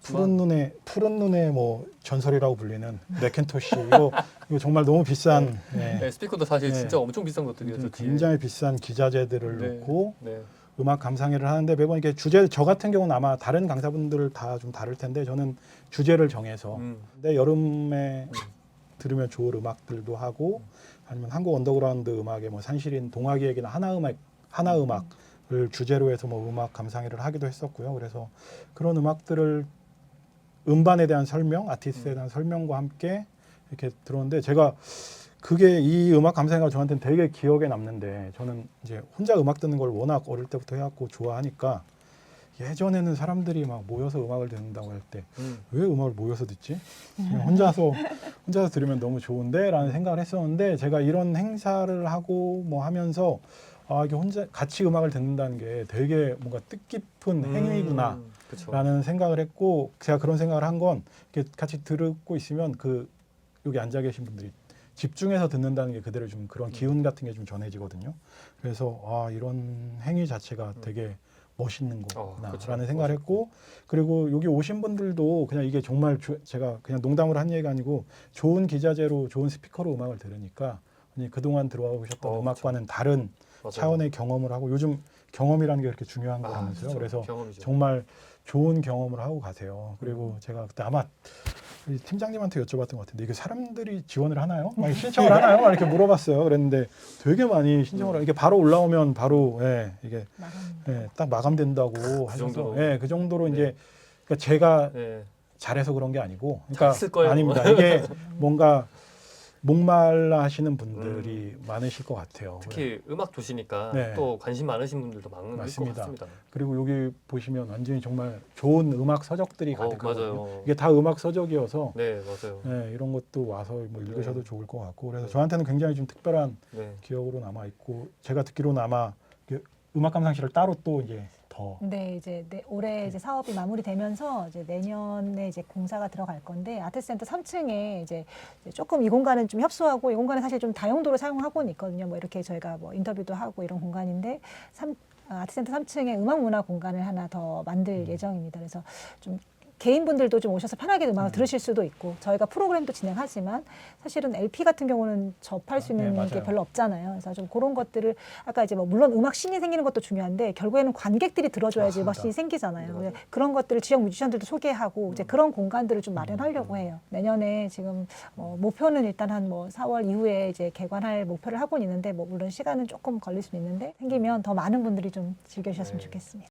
푸른 눈의 뭐 전설이라고 불리는 맥켄토시 이거 정말 너무 비싼 네, 스피커도 사실 네. 진짜 엄청 비싼 것들이어서 뒤에. 굉장히 비싼 기자재들을 네. 놓고 네. 음악 감상회를 하는데 매번 이렇게 저 같은 경우는 아마 다른 강사분들 다 좀 다를 텐데 저는 주제를 정해서 근데 여름에 들으면 좋을 음악들도 하고 아니면 한국 언더그라운드 음악의 뭐 산시린 동화기 얘기나 하나음악을 주제로 해서 뭐 음악 감상회를 하기도 했었고요. 그래서 그런 음악들을 음반에 대한 설명, 아티스트에 대한 설명과 함께 이렇게 들었는데 제가 그게 이 음악 감상회가 저한테는 되게 기억에 남는데 저는 이제 혼자 음악 듣는 걸 워낙 어릴 때부터 해왔고 좋아하니까 예전에는 사람들이 막 모여서 음악을 듣는다고 할 때 왜 음악을 모여서 듣지? 그냥 혼자서 들으면 너무 좋은데라는 생각을 했었는데 제가 이런 행사를 하고 뭐 하면서 이게 혼자 같이 음악을 듣는다는 게 되게 뭔가 뜻깊은 행위구나라는 그쵸. 생각을 했고 제가 그런 생각을 한 건 이렇게 같이 듣고 있으면 여기 앉아 계신 분들이 집중해서 듣는다는 게 그대로 좀 그런 기운 같은 게 좀 전해지거든요. 그래서 이런 행위 자체가 되게 멋있는 거구나라는 그쵸. 생각을 했고 그리고 여기 오신 분들도 그냥 이게 정말 제가 그냥 농담으로 한 얘기가 아니고 좋은 기자재로 좋은 스피커로 음악을 들으니까 그동안 들어오셨던 음악과는 다른 맞아요. 차원의 경험을 하고 요즘 경험이라는 게 그렇게 중요한 거라면서요. 그쵸. 그래서 경험이죠. 정말 좋은 경험을 하고 가세요. 그리고 제가 그때 아마 이 팀장님한테 여쭤봤던 것 같은데 이게 사람들이 지원을 하나요? 막 신청을 하나요? 막 이렇게 물어봤어요. 그랬는데 되게 많이 신청을 하고 이게 바로 올라오면 바로 이게 딱 마감된다고 하셔서 정도로. 그 정도로 네. 이제 그러니까 제가 네. 잘해서 그런 게 아니고 그러니까 잘했을 거예요. 아닙니다. 이게 뭔가 목말라 하시는 분들이 많으실 것 같아요. 특히 음악 도시니까 네. 또 관심 많으신 분들도 많을 것 맞습니다. 같습니다. 그리고 여기 보시면 완전히 정말 좋은 음악 서적들이 가득하거든요. 맞아요. 이게 다 음악 서적이어서 네, 맞아요. 네, 이런 것도 와서 뭐 읽으셔도 네. 좋을 것 같고 그래서 네. 저한테는 굉장히 좀 특별한 네. 기억으로 남아 있고 제가 듣기로는 아마 음악 감상실을 따로 또 이제 더 네, 이제 올해 이제 사업이 마무리되면서 이제 내년에 이제 공사가 들어갈 건데 아트센터 3층에 이제 조금 이 공간은 좀 협소하고 이 공간은 사실 좀 다용도로 사용하고는 있거든요. 뭐 이렇게 저희가 뭐 인터뷰도 하고 이런 공간인데 아트센터 3층에 음악 문화 공간을 하나 더 만들 예정입니다. 그래서 좀 개인분들도 좀 오셔서 편하게 음악을 들으실 수도 있고 저희가 프로그램도 진행하지만 사실은 LP 같은 경우는 접할 수 있는 네, 게 맞아요. 별로 없잖아요. 그래서 좀 그런 것들을 아까 이제 뭐 물론 음악 씬이 생기는 것도 중요한데 결국에는 관객들이 들어줘야지 음악 맞습니다. 씬이 생기잖아요. 네, 그래서 맞아요. 그런 것들을 지역 뮤지션들도 소개하고 이제 그런 공간들을 좀 마련하려고 해요. 내년에 지금 목표는 일단 한 뭐 4월 이후에 이제 개관할 목표를 하고는 있는데 뭐 물론 시간은 조금 걸릴 수는 있는데 생기면 더 많은 분들이 좀 즐겨주셨으면 네. 좋겠습니다.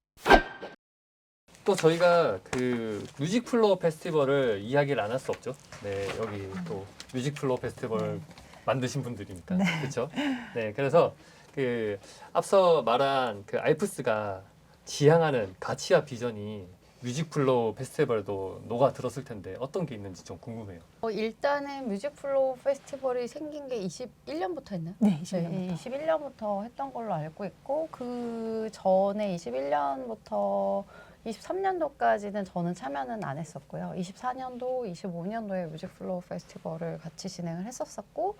또 저희가 그 뮤직플로어 페스티벌을 이야기를 안 할 수 없죠. 네, 여기 또 뮤직플로어 페스티벌 만드신 분들이니까. 그렇죠? 네, 그래서 그 앞서 말한 그 알프스가 지향하는 가치와 비전이 뮤직플로어 페스티벌도 녹아 들었을 텐데 어떤 게 있는지 좀 궁금해요. 일단은 뮤직플로우 페스티벌이 생긴 게 21년부터 했나요? 네, 21년부터. 21년부터 했던 걸로 알고 있고 그 전에 21년부터 23년도까지는 저는 참여는 안 했었고요. 24년도, 25년도에 뮤직플로우 페스티벌을 같이 진행을 했었었고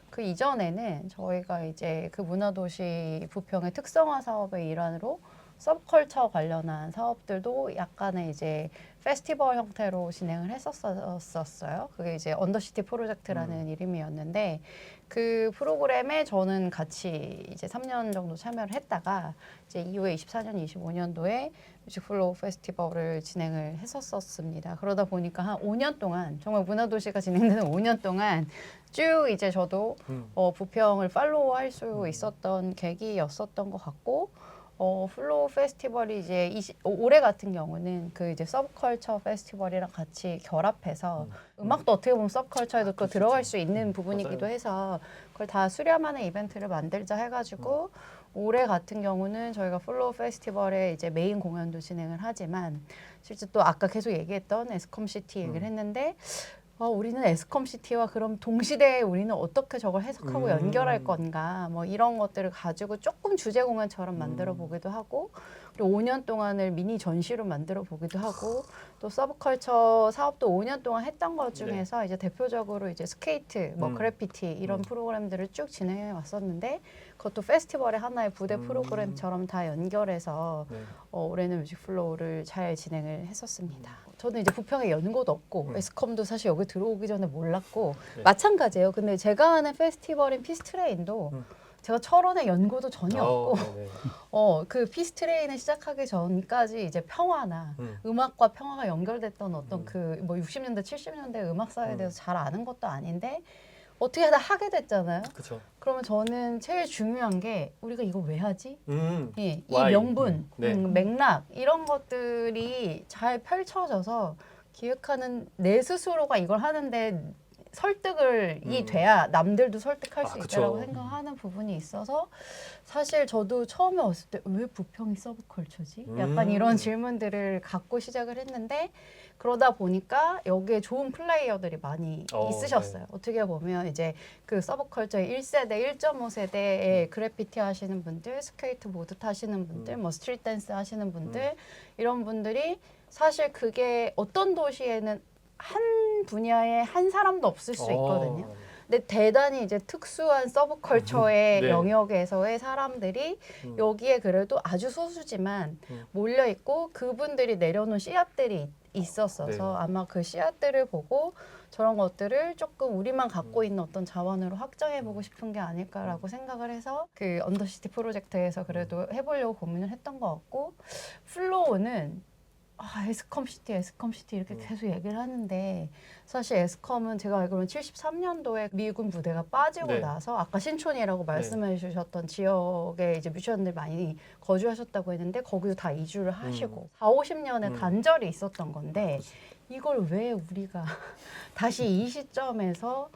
그 이전에는 저희가 이제 그 문화도시 부평의 특성화 사업의 일환으로 서브컬처 관련한 사업들도 약간의 이제 페스티벌 형태로 진행을 했었어요. 그게 이제 언더시티 프로젝트라는 이름이었는데 그 프로그램에 저는 같이 이제 3년 정도 참여를 했다가 이제 이후에 24년, 25년도에 뮤직플로우 페스티벌을 진행을 했었습니다. 그러다 보니까 한 5년 동안 정말 문화도시가 진행되는 5년 동안 쭉 이제 저도 부평을 팔로우할 수 있었던 계기였었던 것 같고 플로우 페스티벌이 이제 올해 같은 경우는 그 이제 서브컬처 페스티벌이랑 같이 결합해서 음악도 어떻게 보면 서브컬처에도 또 들어갈 수 있는 부분이기도 맞아요. 해서 그걸 다 수렴하는 이벤트를 만들자 해가지고 올해 같은 경우는 저희가 플로우 페스티벌에 이제 메인 공연도 진행을 하지만 실제 또 아까 계속 얘기했던 에스컴시티 얘기를 했는데 우리는 에스컴시티와 그럼 동시대에 우리는 어떻게 저걸 해석하고 연결할 건가 뭐 이런 것들을 가지고 조금 주제 공연처럼 만들어 보기도 하고 그리고 5년 동안을 미니 전시로 만들어 보기도 하고 또 서브컬처 사업도 5년 동안 했던 것 중에서 이제 대표적으로 이제 스케이트, 뭐 그래피티 이런 프로그램들을 쭉 진행해 왔었는데 그것도 페스티벌의 하나의 부대 프로그램처럼 다 연결해서 네. 올해는 뮤직플로우를 잘 진행을 했었습니다. 저는 이제 부평에 연고도 없고 에스컴도 사실 여기 들어오기 전에 몰랐고 네. 마찬가지예요. 근데 제가 하는 페스티벌인 피스트레인도 제가 철원에 연고도 전혀 없고 네네. 그 피스트레인을 시작하기 전까지 이제 평화나 음악과 평화가 연결됐던 어떤 그 뭐 60년대 70년대 음악사에 대해서 잘 아는 것도 아닌데 어떻게 하다 하게 됐잖아요. 그렇죠. 그러면 저는 제일 중요한 게 우리가 이거 왜 하지? 이 Why? 명분, 네. 맥락 이런 것들이 잘 펼쳐져서 기획하는 내 스스로가 이걸 하는데 설득이 돼야 남들도 설득할 수 그쵸. 있다고 생각하는 부분이 있어서 사실 저도 처음에 왔을 때 왜 부평이 서브컬처지? 약간 이런 질문들을 갖고 시작을 했는데 그러다 보니까 여기에 좋은 플레이어들이 많이 있으셨어요. 어떻게 보면 이제 그 서브컬처의 1세대, 1.5세대의 그래피티 하시는 분들, 스케이트보드 타시는 분들, 뭐 스트릿 댄스 하시는 분들 이런 분들이 사실 그게 어떤 도시에는 한 분야에 한 사람도 없을 수 있거든요. 근데 대단히 이제 특수한 서브컬처의 네. 영역에서의 사람들이 여기에 그래도 아주 소수지만 몰려 있고 그분들이 내려놓은 씨앗들이 있었어서 네. 아마 그 씨앗들을 보고 저런 것들을 조금 우리만 갖고 있는 어떤 자원으로 확장해보고 싶은 게 아닐까라고 생각을 해서 그 언더시티 프로젝트에서 그래도 해보려고 고민을 했던 것 같고 플로우는 에스컴시티 이렇게 계속 얘기를 하는데 사실 에스컴은 제가 알기로는 73년도에 미군 부대가 빠지고 네. 나서 아까 신촌이라고 말씀해 주셨던 지역에 이제 뮤지션들 많이 거주하셨다고 했는데 거기도 다 이주를 하시고 4, 50년의 단절이 있었던 건데 이걸 왜 우리가 다시 이 시점에서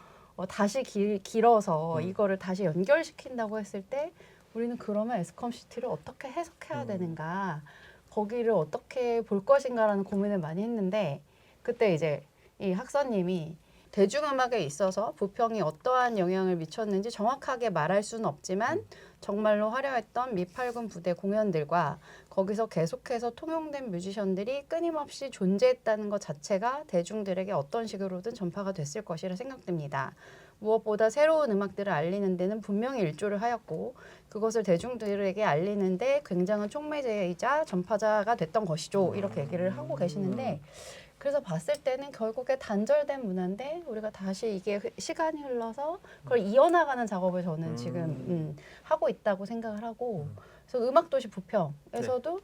다시 길어서 음. 이거를 다시 연결시킨다고 했을 때 우리는 그러면 에스컴시티를 어떻게 해석해야 음. 되는가, 거기를 어떻게 볼 것인가라는 고민을 많이 했는데 그때 이제 이 학사님이 대중음악에 있어서 부평이 어떠한 영향을 미쳤는지 정확하게 말할 수는 없지만 정말로 화려했던 미8군 부대 공연들과 거기서 계속해서 통용된 뮤지션들이 끊임없이 존재했다는 것 자체가 대중들에게 어떤 식으로든 전파가 됐을 것이라 생각됩니다. 무엇보다 새로운 음악들을 알리는 데는 분명히 일조를 하였고 그것을 대중들에게 알리는데 굉장한 촉매제이자 전파자가 됐던 것이죠. 이렇게 얘기를 하고 계시는데 그래서 봤을 때는 결국에 단절된 문화인데 우리가 다시 이게 시간이 흘러서 그걸 이어나가는 작업을 저는 지금 하고 있다고 생각을 하고 그래서 음악도시 부평에서도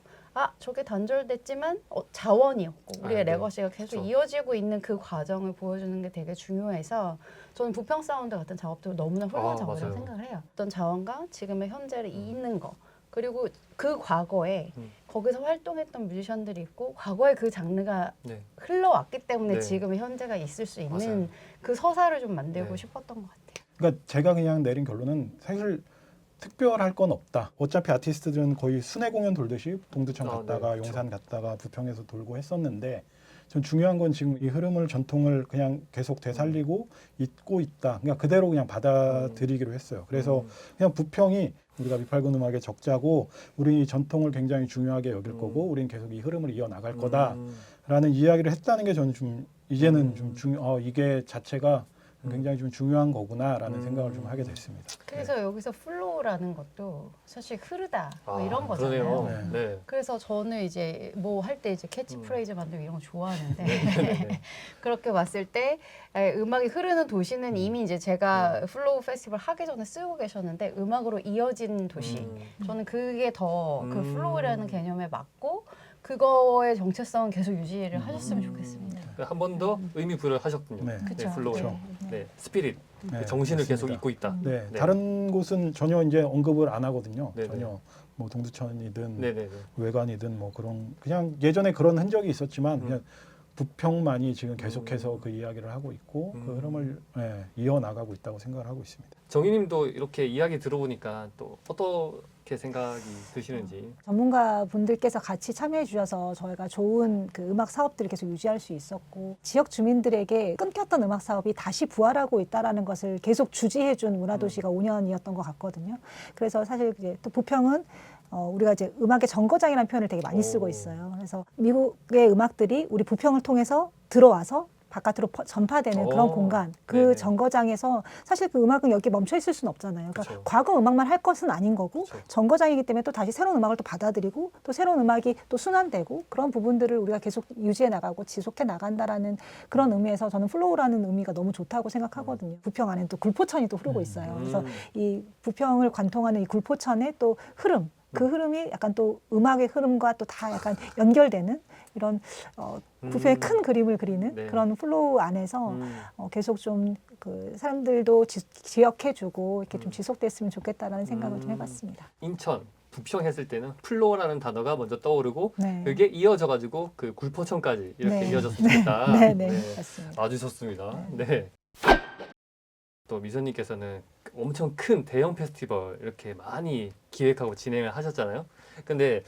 저게 단절됐지만 자원이었고 우리의 네. 레거시가 계속 그렇죠. 이어지고 있는 그 과정을 보여주는 게 되게 중요해서 저는 부평 사운드 같은 작업도 너무나 훌륭한 작업이라고 맞아요. 생각을 해요. 어떤 자원과 지금의 현재를 잇는 거 그리고 그 과거에 거기서 활동했던 뮤지션들이 있고 과거에 그 장르가 네. 흘러왔기 때문에 네. 지금의 현재가 있을 수 있는 맞아요. 그 서사를 좀 만들고 네. 싶었던 것 같아요. 그러니까 제가 그냥 내린 결론은 사실 특별할 건 없다. 어차피 아티스트들은 거의 순회 공연 돌듯이 동두천 갔다가 네, 그렇죠. 용산 갔다가 부평에서 돌고 했었는데 전 중요한 건 지금 이 흐름을 전통을 그냥 계속 되살리고 있고 있다. 그냥 그대로 그냥 받아들이기로 했어요. 그래서 그냥 부평이 우리가 미8군 음악의 적자고 우리 이 전통을 굉장히 중요하게 여길 거고 우리는 계속 이 흐름을 이어나갈 거다라는 이야기를 했다는 게 저는 좀 이제는 좀 이게 자체가 굉장히 좀 중요한 거구나라는 생각을 좀 하게 됐습니다. 그래서 여기서 플로우라는 것도 사실 흐르다 뭐 이런 거잖아요. 그러네요. 네. 그래서 저는 이제 뭐 할 때 이제 캐치프레이즈 만들고 이런 거 좋아하는데 네. 그렇게 봤을 때 음악이 흐르는 도시는 이미 이제 제가 플로우 페스티벌 하기 전에 쓰고 계셨는데 음악으로 이어진 도시. 저는 그게 더 그 플로우라는 개념에 맞고 그거의 정체성은 계속 유지를 하셨으면 좋겠습니다. 한 번 더 의미 부여를 하셨군요. 네. 그쵸. 플로우. 그렇죠. 네. 스피릿. 네, 그 정신을 맞습니다. 계속 잇고 있다. 네, 네. 다른 곳은 전혀 이제 언급을 안 하거든요. 네네. 전혀 뭐 동두천이든 네네네. 외관이든 뭐 그런 그냥 예전에 그런 흔적이 있었지만 그냥 부평만이 지금 계속해서 그 이야기를 하고 있고 그 흐름을 이어 나가고 있다고 생각을 하고 있습니다. 정희님도 이렇게 이야기 들어보니까 또 어떻게 생각이 드시는지. 전문가분들께서 같이 참여해 주셔서 저희가 좋은 그 음악 사업들을 계속 유지할 수 있었고 지역 주민들에게 끊겼던 음악 사업이 다시 부활하고 있다라는 것을 계속 주지해 준 문화도시가 5년이었던 것 같거든요. 그래서 사실 이제 또 부평은 우리가 이제 음악의 정거장이라는 표현을 되게 많이 쓰고 있어요. 그래서 미국의 음악들이 우리 부평을 통해서 들어와서 바깥으로 전파되는 그런 공간, 그 네네. 정거장에서 사실 그 음악은 여기 멈춰 있을 수는 없잖아요. 그러니까 그쵸. 과거 음악만 할 것은 아닌 거고 그쵸. 정거장이기 때문에 또 다시 새로운 음악을 또 받아들이고 또 새로운 음악이 또 순환되고 그런 부분들을 우리가 계속 유지해 나가고 지속해 나간다라는 그런 의미에서 저는 플로우라는 의미가 너무 좋다고 생각하거든요. 부평 안에는 또 굴포천이 또 흐르고 있어요. 그래서 이 부평을 관통하는 이 굴포천의 또 흐름, 그 흐름이 약간 또 음악의 흐름과 또 다 약간 연결되는 이런 부평의 큰 그림을 그리는 네. 그런 플로우 안에서 계속 좀 그 사람들도 기억해주고 이렇게 좀 지속됐으면 좋겠다라는 생각을 좀 해봤습니다. 인천, 부평 했을 때는 플로어라는 단어가 먼저 떠오르고 네. 그게 이어져가지고 그 굴포천까지 이렇게 네. 이어졌으면 좋겠다. 네, 네, 맞습니다. 아주 좋습니다. 네. 또 미선님께서는 엄청 큰 대형 페스티벌 이렇게 많이 기획하고 진행을 하셨잖아요. 근데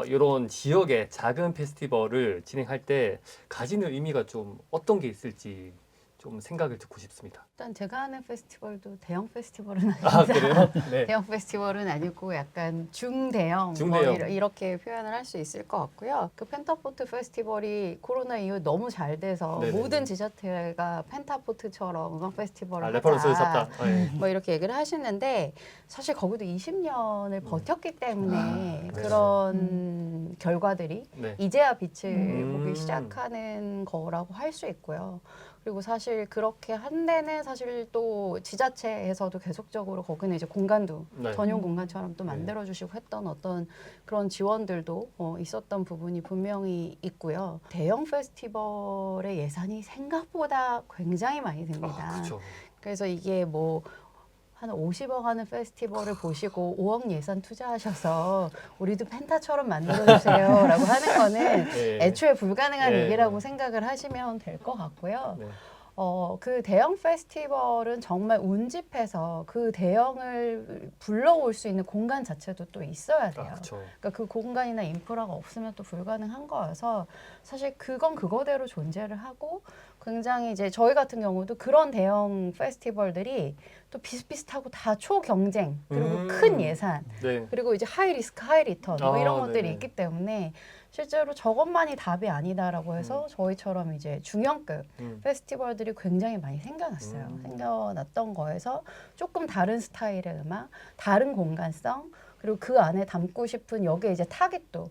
이런 지역의 작은 페스티벌을 진행할 때 가지는 의미가 좀 어떤 게 있을지 좀 생각을 듣고 싶습니다. 일단 제가 하는 페스티벌도 대형 페스티벌은 아 아닙니다. 그래요? 네. 대형 페스티벌은 아니고 약간 중대형, 중대형. 뭐 이렇게 표현을 할 수 있을 것 같고요. 그 펜타포트 페스티벌이 코로나 이후 너무 잘 돼서 네네네. 모든 지자체가 펜타포트처럼 음악 페스티벌을 레퍼런스를 하자. 잡다. 네. 뭐 이렇게 얘기를 하시는데 사실 거기도 20년을 버텼기 때문에 네. 그런 결과들이 네. 이제야 빛을 보기 시작하는 거라고 할 수 있고요. 그리고 사실 그렇게 한 데는 사실 또 지자체에서도 계속적으로 거기는 이제 공간도 네. 전용 공간처럼 또 만들어 주시고 했던 어떤 그런 지원들도 있었던 부분이 분명히 있고요. 대형 페스티벌의 예산이 생각보다 굉장히 많이 듭니다. 그렇죠. 그래서 이게 뭐 한 50억 하는 페스티벌을 보시고 5억 예산 투자하셔서 우리도 펜타처럼 만들어주세요라고 하는 거는 네. 애초에 불가능한 네. 얘기라고 생각을 하시면 될 것 같고요. 네. 그 대형 페스티벌은 정말 운집해서 그 대형을 불러올 수 있는 공간 자체도 또 있어야 돼요. 그렇죠. 그러니까 그 공간이나 인프라가 없으면 또 불가능한 거여서 사실 그건 그거대로 존재를 하고 굉장히 이제 저희 같은 경우도 그런 대형 페스티벌들이 또 비슷비슷하고 다 초경쟁 그리고 큰 예산 네. 그리고 이제 하이 리스크 하이 리턴 뭐 이런 것들이 네네. 있기 때문에 실제로 저것만이 답이 아니다라고 해서 저희처럼 이제 중형급 페스티벌들이 굉장히 많이 생겨났어요. 생겨났던 거에서 조금 다른 스타일의 음악, 다른 공간성 그리고 그 안에 담고 싶은 여기에 이제 타깃도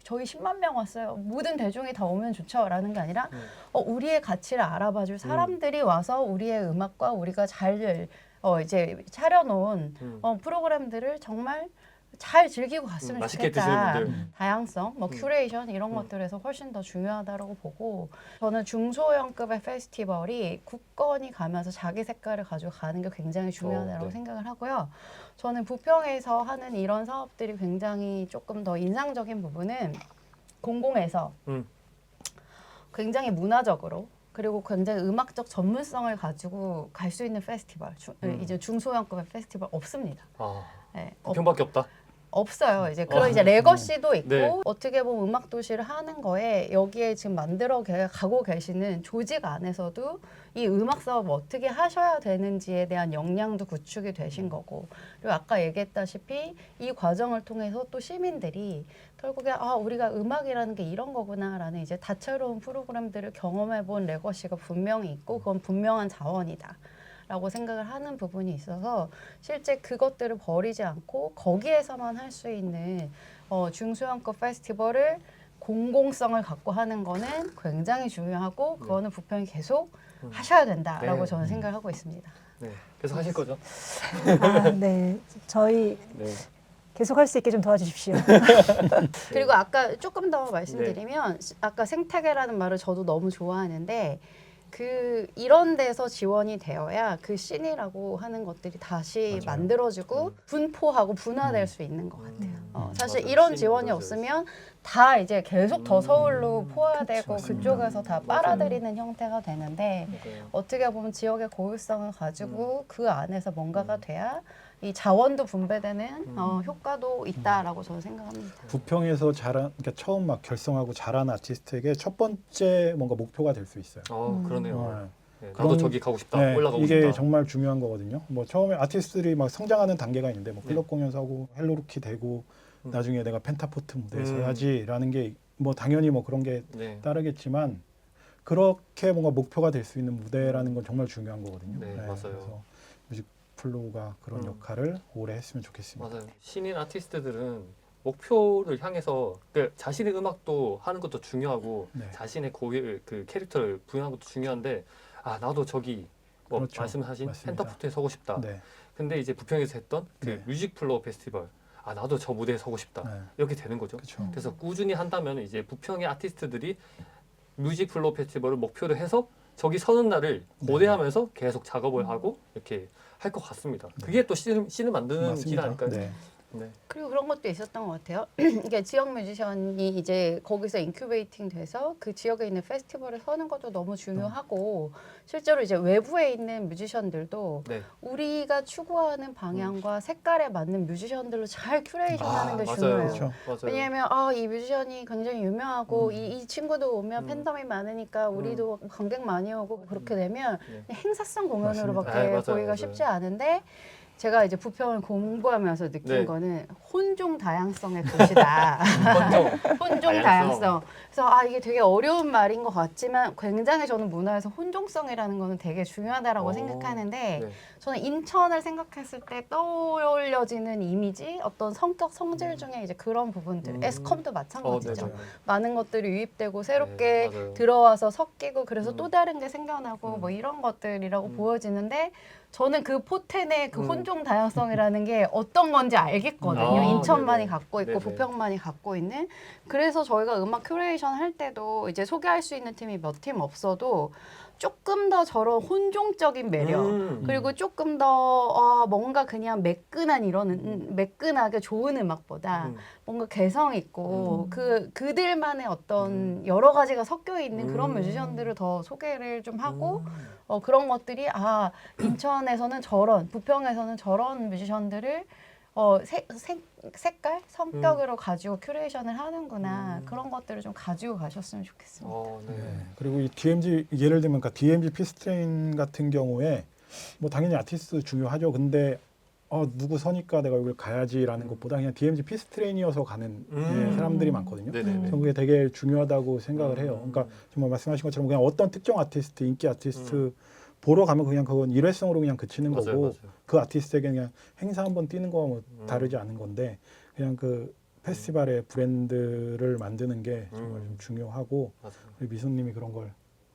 저희 10만 명 왔어요. 모든 대중이 다 오면 좋죠라는 게 아니라 우리의 가치를 알아봐줄 사람들이 와서 우리의 음악과 우리가 잘 이제 차려놓은 프로그램들을 정말 잘 즐기고 갔으면 맛있게 좋겠다. 드시는 분들. 다양성, 뭐 큐레이션 이런 것들에서 훨씬 더 중요하다고 보고 저는 중소형급의 페스티벌이 굳건히 가면서 자기 색깔을 가지고 가는 게 굉장히 중요하다고 네. 생각을 하고요. 저는 부평에서 하는 이런 사업들이 굉장히 조금 더 인상적인 부분은 공공에서 굉장히 문화적으로 그리고 굉장히 음악적 전문성을 가지고 갈 수 있는 페스티벌, 이제 중소형급의 페스티벌 없습니다. 네, 부평밖에 없다. 없어요. 이제 그런 이제 레거시도 있고 네. 어떻게 보면 음악 도시를 하는 거에 여기에 지금 가고 계시는 조직 안에서도 이 음악 사업 어떻게 하셔야 되는지에 대한 역량도 구축이 되신 거고 그리고 아까 얘기했다시피 이 과정을 통해서 또 시민들이 결국에 우리가 음악이라는 게 이런 거구나라는 이제 다채로운 프로그램들을 경험해본 레거시가 분명히 있고 그건 분명한 자원이다. 라고 생각을 하는 부분이 있어서 실제 그것들을 버리지 않고 거기에서만 할 수 있는 중소형급 페스티벌을 공공성을 갖고 하는 거는 굉장히 중요하고 그거는 부평이 계속 하셔야 된다라고 네. 저는 생각을 하고 있습니다. 네. 계속 하실 거죠? 네, 저희 네. 계속 할 수 있게 좀 도와주십시오. 그리고 아까 조금 더 말씀드리면 아까 생태계라는 말을 저도 너무 좋아하는데 이런 데서 지원이 되어야 그 씬이라고 하는 것들이 다시 맞아요. 만들어지고 분포하고 분화될 수 있는 것 같아요. 사실 맞아요. 이런 씬이 지원이 만들어져야지. 없으면 다 이제 계속 더 서울로 포화되고 맞습니다. 그쪽에서 다 빨아들이는 형태가 되는데 맞아요. 어떻게 보면 지역의 고유성을 가지고 그 안에서 뭔가가 돼야 이 자원도 분배되는 효과도 있다라고 저는 생각합니다. 부평에서 그러니까 처음 막 결성하고 자란 아티스트에게 첫 번째 뭔가 목표가 될 수 있어요. 그러네요. 네. 네, 그런- 나도 저기 가고 싶다. 네, 올라가고 이게 싶다. 정말 중요한 거거든요. 뭐 처음에 아티스트들이 막 성장하는 단계가 있는데 뭐 클럽 네. 공연 사고 헬로루키 되고 나중에 내가 펜타포트 무대에 음. 서야지라는 게 뭐 당연히 뭐 그런 게 네. 따르겠지만 그렇게 뭔가 목표가 될 수 있는 무대라는 건 정말 중요한 거거든요. 네, 맞아요. 그래서 뮤직플로우가 그런 음. 역할을 오래 했으면 좋겠습니다. 맞아요. 신인 아티스트들은 목표를 향해서 자신의 음악도 하는 것도 중요하고 네. 자신의 그 캐릭터를 부여하는 것도 중요한데 나도 저기 뭐 그렇죠. 말씀하신 맞습니다. 펜타포트에 서고 싶다. 네. 근데 이제 부평에서 했던 그 네. 뮤직플로우 페스티벌 나도 저 무대에 서고 싶다. 네. 이렇게 되는 거죠. 그렇죠. 그래서 꾸준히 한다면 이제 부평의 아티스트들이 뮤직플로우 페스티벌을 목표로 해서 저기 서는 날을 네. 고대하면서 계속 작업을 하고 이렇게 할 것 같습니다. 그게 또 씬을 만드는 길 아닐까요? 네. 네. 그리고 그런 것도 있었던 것 같아요. 이게 지역 뮤지션이 이제 거기서 인큐베이팅 돼서 그 지역에 있는 페스티벌에 서는 것도 너무 중요하고 실제로 이제 외부에 있는 뮤지션들도 네. 우리가 추구하는 방향과 색깔에 맞는 뮤지션들로 잘 큐레이션하는 게 중요해요. 그렇죠. 맞아요. 왜냐하면 이 뮤지션이 굉장히 유명하고 이 친구도 오면 팬덤이 많으니까 우리도 관객 많이 오고 그렇게 되면 네. 행사성 공연으로밖에 맞습니다. 맞아요, 보기가 맞아요. 쉽지 않은데 제가 이제 부평을 공부하면서 느낀 네. 거는 혼종 다양성의 도시다. 혼종 다양성. 다양성. 그래서 이게 되게 어려운 말인 것 같지만 굉장히 저는 문화에서 혼종성이라는 거는 되게 중요하다라고 오, 생각하는데 네. 저는 인천을 생각했을 때 떠올려지는 이미지, 어떤 성격, 성질 중에 이제 그런 부분들, 에스컴도 마찬가지죠. 네, 네. 많은 것들이 유입되고 새롭게 네, 맞아요. 들어와서 섞이고 그래서 또 다른 게 생겨나고 음. 뭐 이런 것들이라고 보여지는데 저는 그 포텐의 그 혼종 다양성이라는 게 어떤 건지 알겠거든요. 아, 인천만이 네네. 갖고 있고 네네. 부평만이 갖고 있는. 그래서 저희가 음악 큐레이션 할 때도 이제 소개할 수 있는 팀이 몇 팀 없어도 조금 더 저런 혼종적인 매력 그리고 조금 더 뭔가 그냥 매끈하게 좋은 음악보다 뭔가 개성 있고 그들만의 어떤 여러 가지가 섞여 있는 그런 뮤지션들을 더 소개를 좀 하고 그런 것들이 인천에서는 저런 부평에서는 저런 뮤지션들을 색깔, 성격으로 가지고 큐레이션을 하는구나 그런 것들을 좀 가지고 가셨으면 좋겠습니다. 네. 그리고 이 DMZ 예를 들면 그러니까 DMZ 피스트레인 같은 경우에 뭐 당연히 아티스트 중요하죠. 근데 누구 서니까 내가 여기 가야지라는 것보다 그냥 DMZ 피스트레인이어서 가는 사람들이 많거든요. 네네네. 저는 그게 되게 중요하다고 생각을 해요. 그러니까 정말 말씀하신 것처럼 그냥 어떤 특정 아티스트, 인기 아티스트 보러 가면 그냥 그건 일회성으로 그냥 그치는 맞아요, 거고 맞아요. 그 아티스트에게 그냥 행사 한번 뛰는 거와 뭐 다르지 않은 건데 그냥 그 페스티벌의 브랜드를 만드는 게 정말 좀 중요하고 맞아요. 우리 미소님이 그런 걸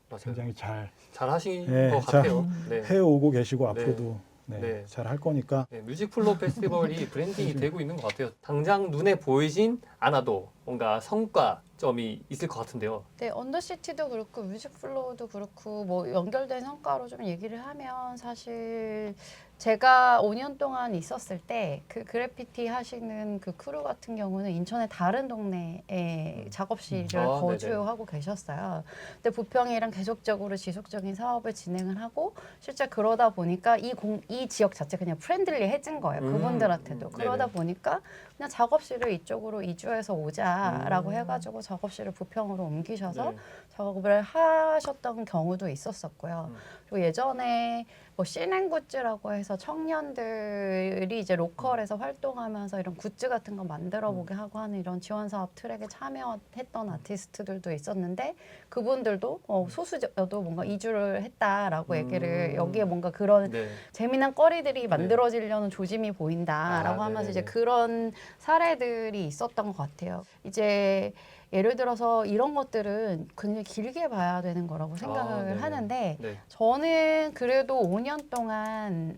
맞아요. 굉장히 잘 잘 하신 네, 것 같아요. 네. 해오고 계시고 네. 앞으로도 네. 잘 할 거니까 네, 뮤직플로 페스티벌이 브랜딩이 되고 있는 것 같아요. 당장 눈에 보이진 않아도 뭔가 성과점이 있을 것 같은데요. 네, 언더시티도 그렇고 뮤직플로우도 그렇고 뭐 연결된 성과로 좀 얘기를 하면 사실 제가 5년 동안 있었을 때 그 그래피티 하시는 그 크루 같은 경우는 인천의 다른 동네에 작업실을 아, 거주하고 계셨어요. 근데 부평이랑 계속적으로 지속적인 사업을 진행을 하고 실제 그러다 보니까 이 지역 자체 그냥 프렌들리해진 거예요. 그분들한테도. 그러다 네네. 보니까 그냥 작업실을 이쪽으로 이주해서 오자라고 해가지고 작업실을 부평으로 옮기셔서 네. 작업을 하셨던 경우도 있었었고요. 그리고 예전에 뭐 씬앤굿즈라고 해서 청년들이 이제 로컬에서 활동하면서 이런 굿즈 같은 거 만들어 보게 하고 하는 이런 지원 사업 트랙에 참여했던 아티스트들도 있었는데 그분들도 소수여도 뭔가 이주를 했다라고 얘기를 여기에 뭔가 그런 네. 재미난 거리들이 만들어지려는 조짐이 보인다라고 하면서 네네네. 이제 그런 사례들이 있었던 것 같아요. 이제 예를 들어서 이런 것들은 굉장히 길게 봐야 되는 거라고 생각을 네네. 하는데 네. 저는 그래도 5년 동안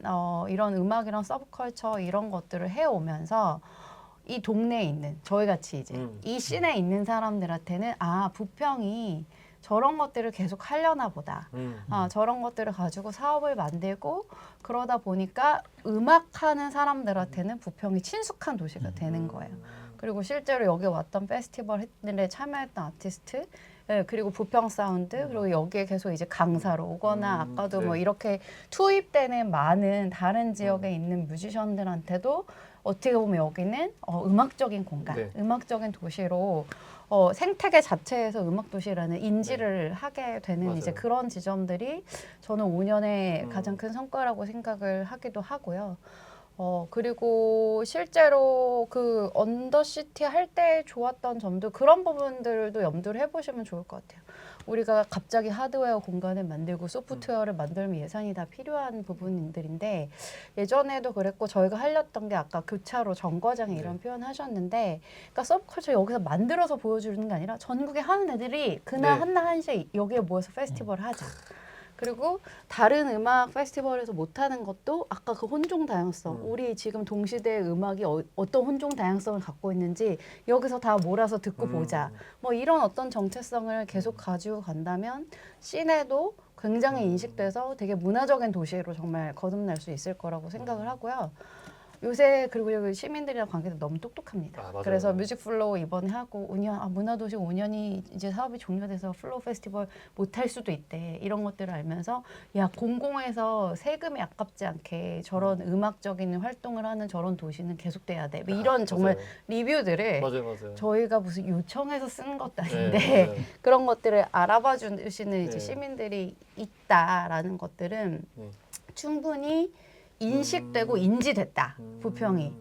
이런 음악이랑 서브컬처 이런 것들을 해오면서 이 동네에 있는 저희 같이 이제 이 씬에 있는 사람들한테는 부평이 저런 것들을 계속 하려나 보다. 저런 것들을 가지고 사업을 만들고 그러다 보니까 음악하는 사람들한테는 부평이 친숙한 도시가 되는 거예요. 그리고 실제로 여기 왔던 페스티벌에 참여했던 아티스트 그리고 부평 사운드 그리고 여기에 계속 이제 강사로 오거나 아까도 네. 뭐 이렇게 투입되는 많은 다른 지역에 있는 뮤지션들한테도 어떻게 보면 여기는 음악적인 공간, 네. 음악적인 도시로 생태계 자체에서 음악 도시라는 인지를 하게 되는 맞아요. 이제 그런 지점들이 저는 5년의 가장 큰 성과라고 생각을 하기도 하고요. 그리고 실제로 그 언더시티 할 때 좋았던 점도 그런 부분들도 염두를 해보시면 좋을 것 같아요. 우리가 갑자기 하드웨어 공간을 만들고 소프트웨어를 만들면 예산이 다 필요한 부분들인데 예전에도 그랬고 저희가 하려던 게 아까 교차로 정거장에 이런 표현 하셨는데 그러니까 서브컬처 여기서 만들어서 보여주는 게 아니라 전국에 하는 애들이 그날 네. 한날 한시에 여기에 모여서 페스티벌을 하자. 그리고 다른 음악 페스티벌에서 못하는 것도 아까 그 혼종 다양성 우리 지금 동시대의 음악이 어떤 혼종 다양성을 갖고 있는지 여기서 다 몰아서 듣고 보자 뭐 이런 어떤 정체성을 계속 가지고 간다면 씬에도 굉장히 인식돼서 되게 문화적인 도시로 정말 거듭날 수 있을 거라고 생각을 하고요. 요새 그리고 여기 시민들이랑 관계도 너무 똑똑합니다. 맞아요. 그래서 뮤직플로우 이번에 하고 5년 문화도시 5년이 이제 사업이 종료돼서 플로우 페스티벌 못할 수도 있대. 이런 것들을 알면서 야 공공에서 세금이 아깝지 않게 저런 음악적인 활동을 하는 저런 도시는 계속돼야 돼. 뭐 이런 정말 맞아요. 리뷰들을 맞아요. 저희가 무슨 요청해서 쓰는 것도 아닌데 네, 맞아요. 그런 것들을 알아봐 주시는 이제 네. 시민들이 있다라는 것들은 네. 충분히 인식되고 인지됐다. 부평이.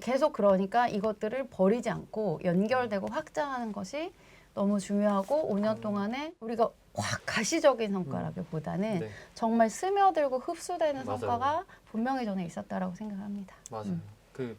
계속 그러니까 이것들을 버리지 않고 연결되고 확장하는 것이 너무 중요하고 5년 동안에 우리가 확 가시적인 성과라기보다는 네. 정말 스며들고 흡수되는 맞아요. 성과가 분명히 저는 있었다라고 생각합니다. 맞아요. 그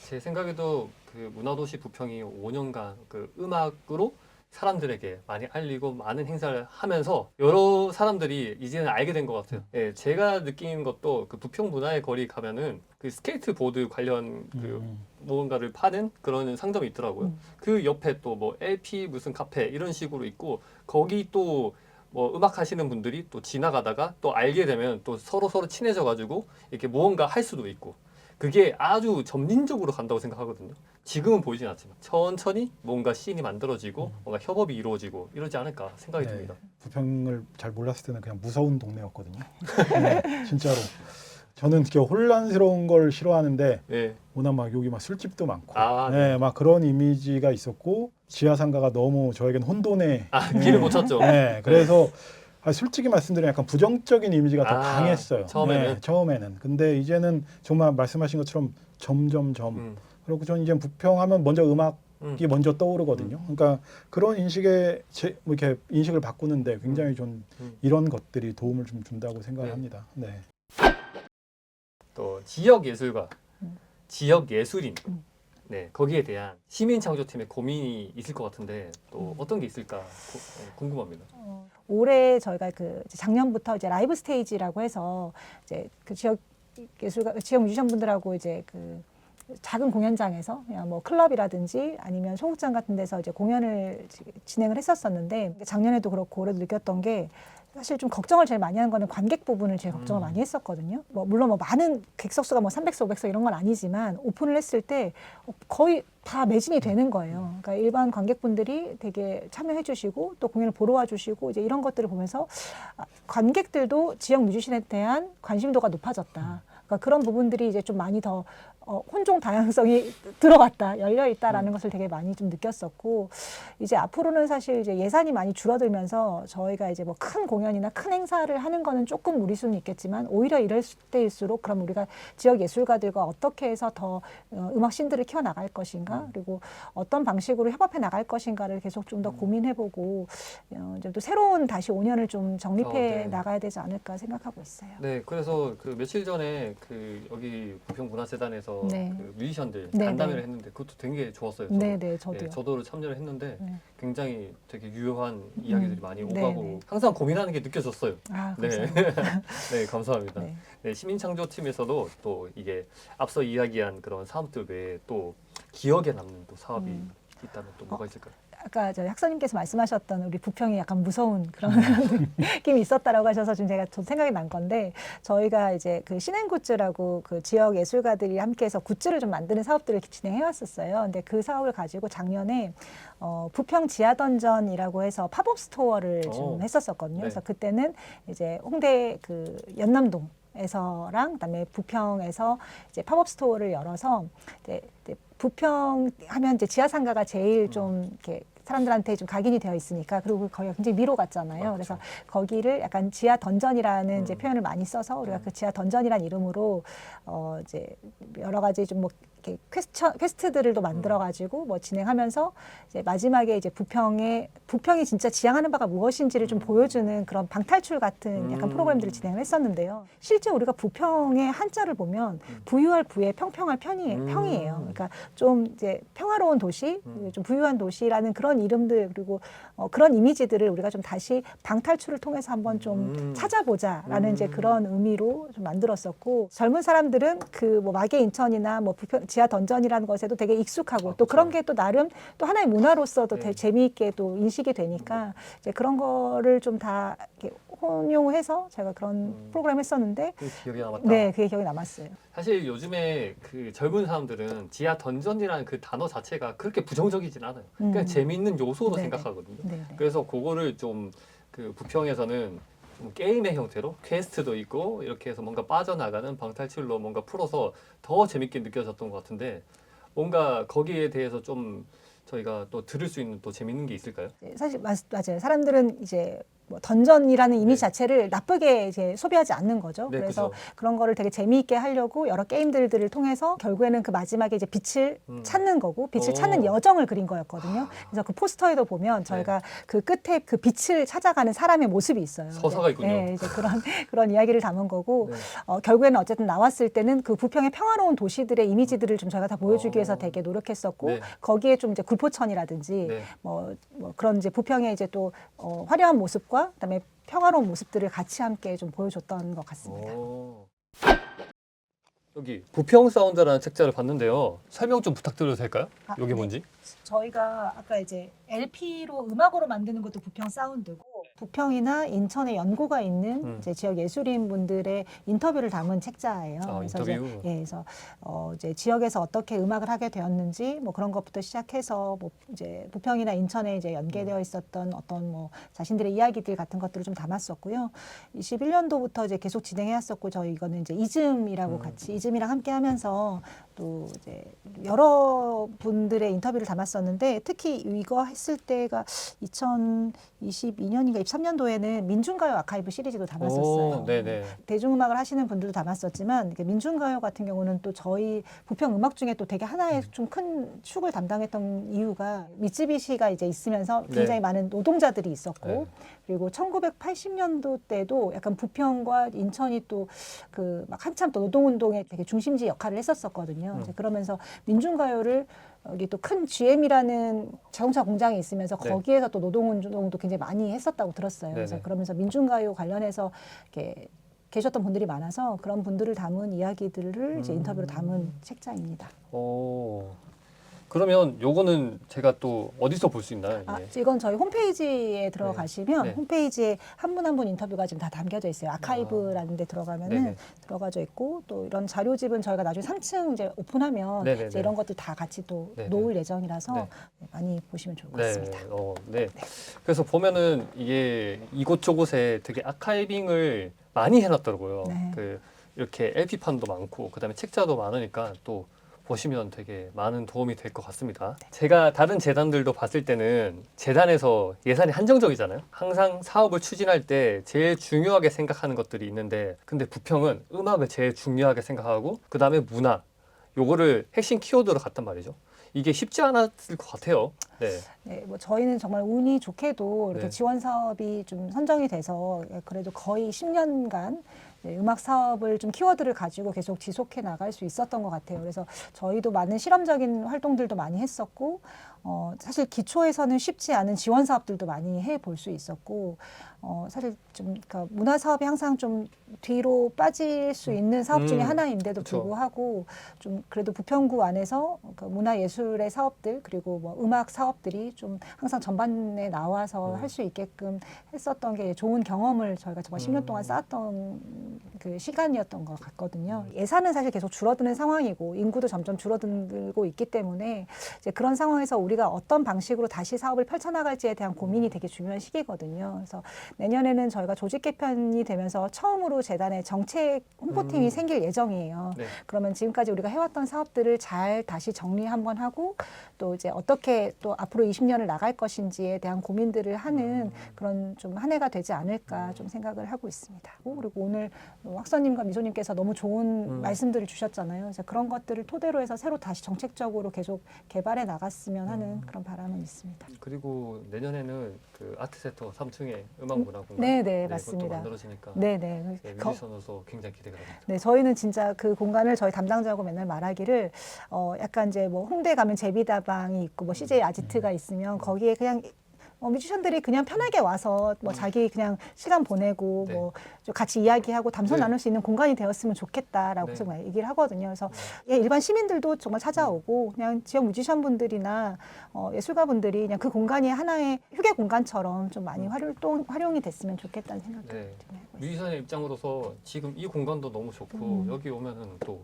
제 생각에도 그 문화도시 부평이 5년간 그 음악으로 사람들에게 많이 알리고 많은 행사를 하면서 여러 사람들이 이제는 알게 된 것 같아요. 예, 제가 느낀 것도 그 부평 문화의 거리 가면은 그 스케이트보드 관련 그 무언가를 파는 그런 상점이 있더라고요. 그 옆에 또 뭐 LP 무슨 카페 이런 식으로 있고 거기 또 뭐 음악 하시는 분들이 또 지나가다가 또 알게 되면 또 서로 친해져 가지고 이렇게 무언가 할 수도 있고 그게 아주 점진적으로 간다고 생각하거든요. 지금은 보이진 않지만 천천히 뭔가 씬이 만들어지고 뭔가 협업이 이루어지고 이러지 않을까 생각이 네. 듭니다. 부평을 잘 몰랐을 때는 그냥 무서운 동네였거든요. 네, 진짜로. 저는 되게 혼란스러운 걸 싫어하는데 네. 워낙 막 여기 막 술집도 많고, 아, 네, 네. 막 그런 이미지가 있었고 지하상가가 너무 저에겐 혼돈의 길을 못 찾죠. 네, 그래서 솔직히 말씀드리면 약간 부정적인 이미지가 더 아, 강했어요. 처음에는? 네, 처음에는. 근데 이제는 정말 말씀하신 것처럼 점점점. 음. 그리고 저는 이제 부평하면 먼저 음악이 먼저 떠오르거든요. 그러니까 그런 인식에 뭐 이렇게 인식을 바꾸는데 굉장히 좀 이런 것들이 도움을 좀 준다고 생각을 네. 합니다. 네. 또 지역 예술가, 지역 예술인, 네 거기에 대한 시민 창조팀의 고민이 있을 것 같은데 또 어떤 게 있을까 궁금합니다. 올해 저희가 그 이제 작년부터 이제 라이브 스테이지라고 해서 이제 그 지역 예술가, 지역 뮤지션분들하고 이제 그 작은 공연장에서 그냥 뭐 클럽이라든지 아니면 소극장 같은 데서 이제 공연을 진행을 했었었는데 작년에도 그렇고 올해도 느꼈던 게 사실 좀 걱정을 제일 많이 하는 거는 관객 부분을 제일 걱정을 많이 했었거든요. 뭐 물론 뭐 많은 객석수가 뭐 300석, 500석 이런 건 아니지만 오픈을 했을 때 거의 다 매진이 되는 거예요. 그러니까 일반 관객분들이 되게 참여해 주시고 또 공연을 보러 와 주시고 이제 이런 것들을 보면서 관객들도 지역 뮤지션에 대한 관심도가 높아졌다. 그러니까 그런 부분들이 이제 좀 많이 더 혼종 다양성이 들어갔다, 열려 있다라는 것을 되게 많이 좀 느꼈었고, 이제 앞으로는 사실 이제 예산이 많이 줄어들면서 저희가 이제 뭐 큰 공연이나 큰 행사를 하는 거는 조금 무리수는 있겠지만 오히려 이럴 때일수록 그럼 우리가 지역 예술가들과 어떻게 해서 더 음악 씬들을 키워 나갈 것인가, 그리고 어떤 방식으로 협업해 나갈 것인가를 계속 좀 더 고민해보고 이제 또 새로운 다시 5년을 좀 정립해 네. 나가야 되지 않을까 생각하고 있어요. 네, 그래서 그 며칠 전에 그 여기 부평문화재단에서 네. 그 뮤지션들 네, 간담회를 네. 했는데 그것도 되게 좋았어요. 저도. 네, 네, 저도요. 네, 저도 참여를 했는데 네. 굉장히 되게 유효한 이야기들이 많이 네, 오가고 네. 항상 고민하는 게 느껴졌어요. 아, 네, 감사합니다. 네, 감사합니다. 네. 네, 시민창조팀에서도 또 이게 앞서 이야기한 그런 사업들 외에 또 기억에 남는 또 사업이 있다면 또 뭐가 있을까요? 아까 저희 학사님께서 말씀하셨던 우리 부평이 약간 무서운 그런 느낌이 있었다라고 하셔서 지금 제가 좀 생각이 난 건데 저희가 이제 그 신행굿즈라고 그 지역 예술가들이 함께해서 굿즈를 좀 만드는 사업들을 진행해 왔었어요. 근데 그 사업을 가지고 작년에 부평 지하던전이라고 해서 팝업 스토어를 좀 했었었거든요. 네. 그래서 그때는 이제 홍대 그 연남동 에서랑 그다음에 부평에서 이제 팝업 스토어를 열어서 이제 부평 하면 이제 지하상가가 제일 좀 이렇게 사람들한테 좀 각인이 되어 있으니까 그리고 거기가 굉장히 미로 같잖아요. 맞죠. 그래서 거기를 약간 지하 던전이라는 이제 표현을 많이 써서 우리가 그 지하 던전이라는 이름으로 이제 여러 가지 좀 뭐 이렇게 퀘스트들을 또 만들어 가지고 뭐 진행하면서 이제 마지막에 이제 부평이 진짜 지향하는 바가 무엇인지를 좀 보여주는 그런 방탈출 같은 약간 프로그램들을 진행을 했었는데요. 실제 우리가 부평의 한자를 보면 부유할 부에 평평할 평이에요. 그러니까 좀 이제 평화로운 도시, 좀 부유한 도시라는 그런 이름들 그리고 그런 이미지들을 우리가 좀 다시 방탈출을 통해서 한번 좀 찾아보자라는 이제 그런 의미로 좀 만들었었고 젊은 사람들은 그 뭐 마계 인천이나 뭐 부평 지하 던전이라는 것에도 되게 익숙하고 또 그런 게 또 나름 또 하나의 문화로서도 되게 재미있게 또 인식이 되니까 이제 그런 거를 좀 다 혼용해서 제가 그런 프로그램 했었는데 그 기억이 남았다. 네, 그게 기억이 남았어요. 사실 요즘에 그 젊은 사람들은 지하 던전이라는 그 단어 자체가 그렇게 부정적이진 않아요. 그냥 재미있는 요소로 네네. 생각하거든요. 네, 네. 그래서 그거를 좀 그 부평에서는 좀 게임의 형태로 퀘스트도 있고 이렇게 해서 뭔가 빠져나가는 방탈출로 뭔가 풀어서 더 재밌게 느껴졌던 것 같은데 뭔가 거기에 대해서 좀 저희가 또 들을 수 있는 또 재밌는 게 있을까요? 사실 맞아요. 사람들은 이제 뭐 던전이라는 이미지 네. 자체를 나쁘게 이제 소비하지 않는 거죠. 네, 그래서 그죠. 그런 거를 되게 재미있게 하려고 여러 게임들을 통해서 결국에는 그 마지막에 이제 빛을 찾는 거고 빛을 오. 찾는 여정을 그린 거였거든요. 그래서 그 포스터에도 보면 저희가 그 끝에 그 빛을 찾아가는 사람의 모습이 있어요. 서사가 있군요. 네, 이제 그런 이야기를 담은 거고 네. 결국에는 어쨌든 나왔을 때는 그 부평의 평화로운 도시들의 이미지들을 좀 저희가 다 보여주기 위해서 되게 노력했었고 네. 거기에 좀 이제 굴포천이라든지 네. 뭐 그런 이제 부평의 이제 또 화려한 모습과 그다음에 평화로운 모습들을 같이 함께 좀 보여줬던 것 같습니다. 오. 여기 부평 사운드라는 책자를 봤는데요. 설명 좀 부탁드려도 될까요? 이게 네. 뭔지? 저희가 아까 이제 LP로 음악으로 만드는 것도 부평 사운드고 부평이나 인천에 연고가 있는 음. 이제 지역 예술인 분들의 인터뷰를 담은 책자예요. 인터뷰. 그래서 이제 지역에서 어떻게 음악을 하게 되었는지 뭐 그런 것부터 시작해서 뭐 이제 부평이나 인천에 이제 연계되어 있었던 어떤 뭐 자신들의 이야기들 같은 것들을 좀 담았었고요. 21년도부터 이제 계속 진행해왔었고 저희 이거는 이제 이즘이라고 같이 이즘이랑 함께하면서 또 이제 여러 분들의 인터뷰를 담았었는데 특히 이거 했을 때가 2022년인가 23년도에는 민중가요 아카이브 시리즈도 담았었어요. 네네. 대중음악을 하시는 분들도 담았었지만 민중가요 같은 경우는 또 저희 부평 음악 중에 또 되게 하나의 좀 큰 축을 담당했던 이유가 미쓰비시가 이제 있으면서 굉장히 네. 많은 노동자들이 있었고 네. 그리고 1980년도 때도 약간 부평과 인천이 또 그 막 한참 또 노동운동의 되게 중심지 역할을 했었었거든요. 이제 그러면서 민중가요를 여기 또 큰 GM이라는 자동차 공장이 있으면서 네. 거기에서 또 노동운동도 굉장히 많이 했었다고 들었어요. 그래서 네네. 그러면서 민중가요 관련해서 이렇게 계셨던 분들이 많아서 그런 분들을 담은 이야기들을 이제 인터뷰로 담은 책자입니다. 그러면 요거는 제가 또 어디서 볼 수 있나요? 아, 이게? 이건 저희 홈페이지에 들어가시면 네. 홈페이지에 한 분 한 분 인터뷰가 지금 다 담겨져 있어요. 아카이브라는 데 들어가면은 네네. 들어가져 있고 또 이런 자료집은 저희가 나중에 3층 이제 오픈하면 네네네. 이제 이런 것들 다 같이 또 네네. 놓을 예정이라서 네. 많이 보시면 좋을 것 네. 같습니다. 네. 그래서 보면은 이게 이곳저곳에 되게 아카이빙을 많이 해놨더라고요. 네. 그 이렇게 LP판도 많고 그다음에 책자도 많으니까 또 보시면 되게 많은 도움이 될 것 같습니다. 제가 다른 재단들도 봤을 때는 재단에서 예산이 한정적이잖아요. 항상 사업을 추진할 때 제일 중요하게 생각하는 것들이 있는데 근데 부평은 음악을 제일 중요하게 생각하고 그다음에 문화 요거를 핵심 키워드로 갔단 말이죠. 이게 쉽지 않았을 것 같아요. 네. 네, 뭐 저희는 정말 운이 좋게도 이렇게 네. 지원 사업이 좀 선정이 돼서 그래도 거의 10년간 음악 사업을 좀 키워드를 가지고 계속 지속해 나갈 수 있었던 것 같아요. 그래서 저희도 많은 실험적인 활동들도 많이 했었고, 사실 기초에서는 쉽지 않은 지원 사업들도 많이 해볼 수 있었고, 사실 좀 그러니까 문화 사업이 항상 좀 뒤로 빠질 수 있는 사업 중에 하나인데도 그쵸. 불구하고 좀 그래도 부평구 안에서 그 문화 예술의 사업들 그리고 뭐 음악 사업들이 좀 항상 전반에 나와서 할 수 있게끔 했었던 게 좋은 경험을 저희가 정말 10년 동안 쌓았던 그 시간이었던 것 같거든요. 예산은 사실 계속 줄어드는 상황이고 인구도 점점 줄어들고 있기 때문에 이제 그런 상황에서 우리가 어떤 방식으로 다시 사업을 펼쳐나갈지에 대한 고민이 되게 중요한 시기거든요. 그래서 내년에는 저희가 조직 개편이 되면서 처음으로 재단의 정책 홍보팀이 생길 예정이에요. 네. 그러면 지금까지 우리가 해왔던 사업들을 잘 다시 정리 한번 하고 또 이제 어떻게 또 앞으로 20년을 나갈 것인지에 대한 고민들을 하는 그런 좀 한 해가 되지 않을까 좀 생각을 하고 있습니다. 그리고 오늘 학사님과 미소님께서 너무 좋은 말씀들을 주셨잖아요. 그래서 그런 것들을 토대로 해서 새로 다시 정책적으로 계속 개발해 나갔으면 하는 그런 바람은 있습니다. 그리고 내년에는 그 아트센터 3층에 음악문화공간 네네, 그것도 맞습니다. 만들어지니까 네네. 네, 뮤지션으로서 굉장히 기대가 됩니다. 네, 저희는 진짜 그 공간을 저희 담당자하고 맨날 말하기를 약간 이제 뭐 홍대 가면 제비다방이 있고 뭐 CJ 아지트가 있으면 거기에 그냥 뮤지션들이 그냥 편하게 와서 뭐 자기 그냥 시간 보내고 네. 뭐 좀 같이 이야기하고 담소 네. 나눌 수 있는 공간이 되었으면 좋겠다라고 네. 정말 얘기를 하거든요. 그래서 일반 시민들도 정말 찾아오고 그냥 지역 뮤지션분들이나 예술가분들이 그냥 그 공간이 하나의 휴게 공간처럼 좀 많이 활용이 됐으면 좋겠다는 생각을 네. 좀 해요. 뮤지션의 입장으로서 지금 이 공간도 너무 좋고 여기 오면은 또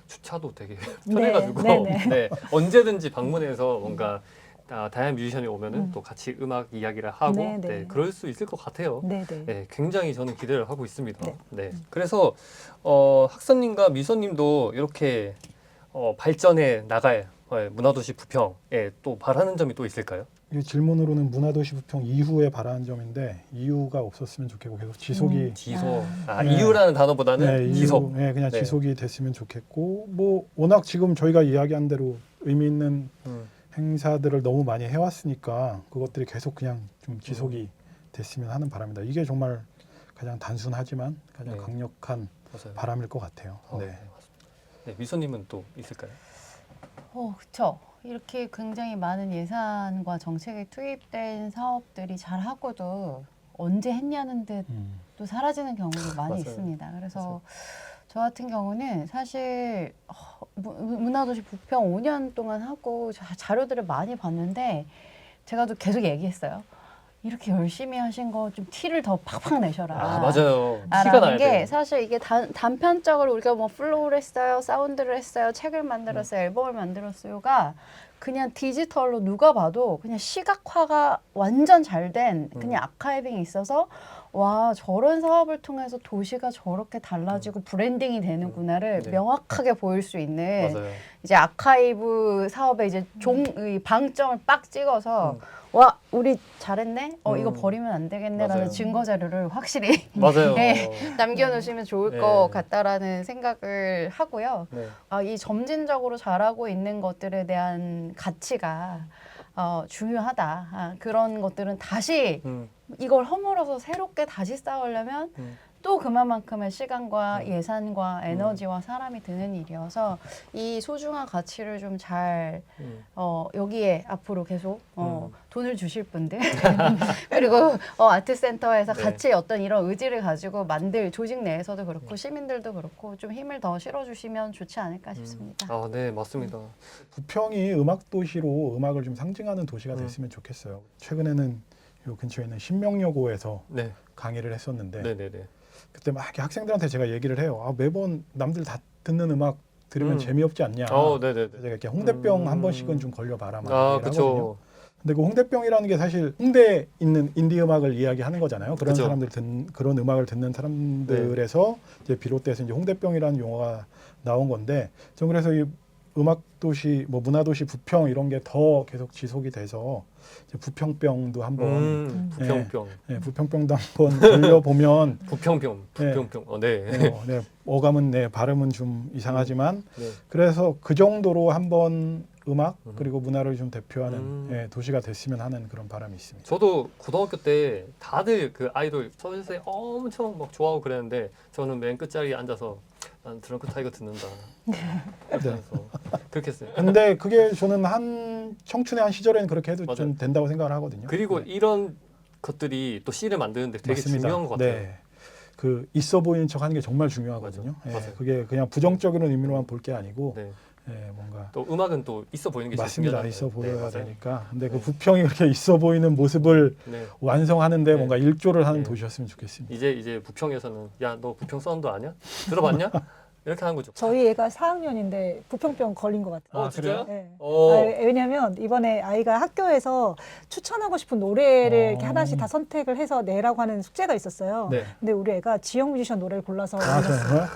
주차도 되게 네, 편해가지고 네, 네. 네, 언제든지 방문해서 뭔가 다양한 뮤지션이 오면은 또 같이 음악 이야기를 하고 네, 네, 네. 그럴 수 있을 것 같아요. 네네. 네, 굉장히 저는 기대를 하고 있습니다. 네. 네. 그래서 학사님과 미소님도 이렇게 발전해 나갈 문화도시 부평에 또 바라는 점이 또 있을까요? 이 질문으로는 문화도시 부평 이후에 바라는 점인데 이유가 없었으면 좋겠고 계속 지속이 지소. 네. 이유라는 단어보다는 네, 지속. 네, 그냥 네. 지속이 됐으면 좋겠고 뭐 워낙 지금 저희가 이야기한 대로 의미 있는 행사들을 너무 많이 해왔으니까 그것들이 계속 그냥 좀 지속이 됐으면 하는 바람이다. 이게 정말 가장 단순하지만 가장 네. 강력한 맞아요. 바람일 것 같아요. 네, 네. 맞습니다. 네, 미소님은 또 있을까요? 그렇죠. 이렇게 굉장히 많은 예산과 정책이 투입된 사업들이 잘하고도 언제 했냐는 듯 또 사라지는 경우도 많이 맞아요. 있습니다. 그래서 맞아요. 저 같은 경우는 사실 문화도시 부평 5년 동안 하고 자료들을 많이 봤는데 제가 또 계속 얘기했어요. 이렇게 열심히 하신 거 좀 티를 더 팍팍 내셔라. 아, 맞아요. 티가 라는 나야 게 돼요. 사실 이게 단편적으로 우리가 뭐 플로우를 했어요, 사운드를 했어요, 책을 만들었어요, 앨범을 만들었어요가 그냥 디지털로 누가 봐도 그냥 시각화가 완전 잘 된 그냥 아카이빙이 있어서 와 저런 사업을 통해서 도시가 저렇게 달라지고 브랜딩이 되는구나를 네. 명확하게 보일 수 있는 맞아요. 이제 아카이브 사업에 이제 이 방점을 빡 찍어서 와 우리 잘했네 이거 버리면 안 되겠네라는 맞아요. 증거 자료를 확실히 맞아요. 네. 남겨놓으시면 좋을 네. 것 같다라는 생각을 하고요. 네. 이 점진적으로 잘하고 있는 것들에 대한 가치가 중요하다. 그런 것들은 다시 이걸 허물어서 새롭게 다시 쌓으려면 또 그만큼의 시간과 예산과 에너지와 사람이 드는 일이어서 이 소중한 가치를 좀 잘 여기에 앞으로 계속 돈을 주실 분들 그리고 아트센터에서 네. 같이 어떤 이런 의지를 가지고 만들 조직 내에서도 그렇고 시민들도 그렇고 좀 힘을 더 실어주시면 좋지 않을까 싶습니다. 아, 네, 맞습니다. 부평이 음악 도시로 음악을 좀 상징하는 도시가 됐으면 좋겠어요. 최근에는 요 근처에 있는 신명여고에서 네, 강의를 했었는데 네, 네, 네. 그때 막 이렇게 학생들한테 제가 얘기를 해요. 매번 남들 다 듣는 음악 들으면 재미없지 않냐. 네, 네, 네. 제가 이렇게 홍대병 한 번씩은 좀 걸려봐라. 막 아, 얘기를 하거든요. 그렇죠. 근데 그 홍대병이라는 게 사실 홍대에 있는 인디 음악을 이야기하는 거잖아요. 그런 그쵸. 사람들 그런 음악을 듣는 사람들에서 이제 비롯돼서 이제 홍대병이라는 용어가 나온 건데, 전 그래서 이 음악 도시, 뭐 문화 도시 부평 이런 게 더 계속 지속이 돼서 이제 부평병도 한번 부평병, 부평병도 한번 걸려보면 부평병, 네. 부평병. 네. 네, 어감은 발음은 좀 이상하지만 네. 그래서 그 정도로 한번 음악 그리고 문화를 좀 대표하는 도시가 됐으면 하는 그런 바람이 있습니다. 저도 고등학교 때 다들 그 아이돌 서울에 엄청 막 좋아하고 그랬는데 저는 맨 끝자리에 앉아서 난 드렁크 타이거 듣는다. 그래서 그렇게 했어요. 근데 그게 저는 한 청춘의 한 시절에는 그렇게 해도 맞아요. 좀 된다고 생각을 하거든요. 그리고 네. 이런 것들이 또 씬을 만드는데 되게 맞습니다. 중요한 것 같아요. 네. 그 있어 보이는 척 하는 게 정말 중요하거든요. 맞아요. 맞아요. 그게 그냥 부정적인 의미로만 볼 게 아니고 네. 뭔가 또 음악은 또 있어 보이는 게 제일 맞습니다. 중요하잖아요. 있어 보여야 네, 맞아요. 되니까. 근데 그 네. 부평이 그렇게 있어 보이는 모습을 네. 완성하는데 네. 뭔가 일조를 하는 네. 도시였으면 좋겠습니다. 이제 부평에서는 야 너 부평 사운드 아냐? 들어봤냐? 이렇게 하는 거죠. 저희 애가 4학년인데 부평병 걸린 것 같아요. 어, 진짜요? 네. 어. 왜냐면 이번에 아이가 학교에서 추천하고 싶은 노래를 이렇게 하나씩 다 선택을 해서 내라고 하는 숙제가 있었어요. 네. 근데 우리 애가 지역 뮤지션 노래를 골라서 아, 골랐어요. 정말?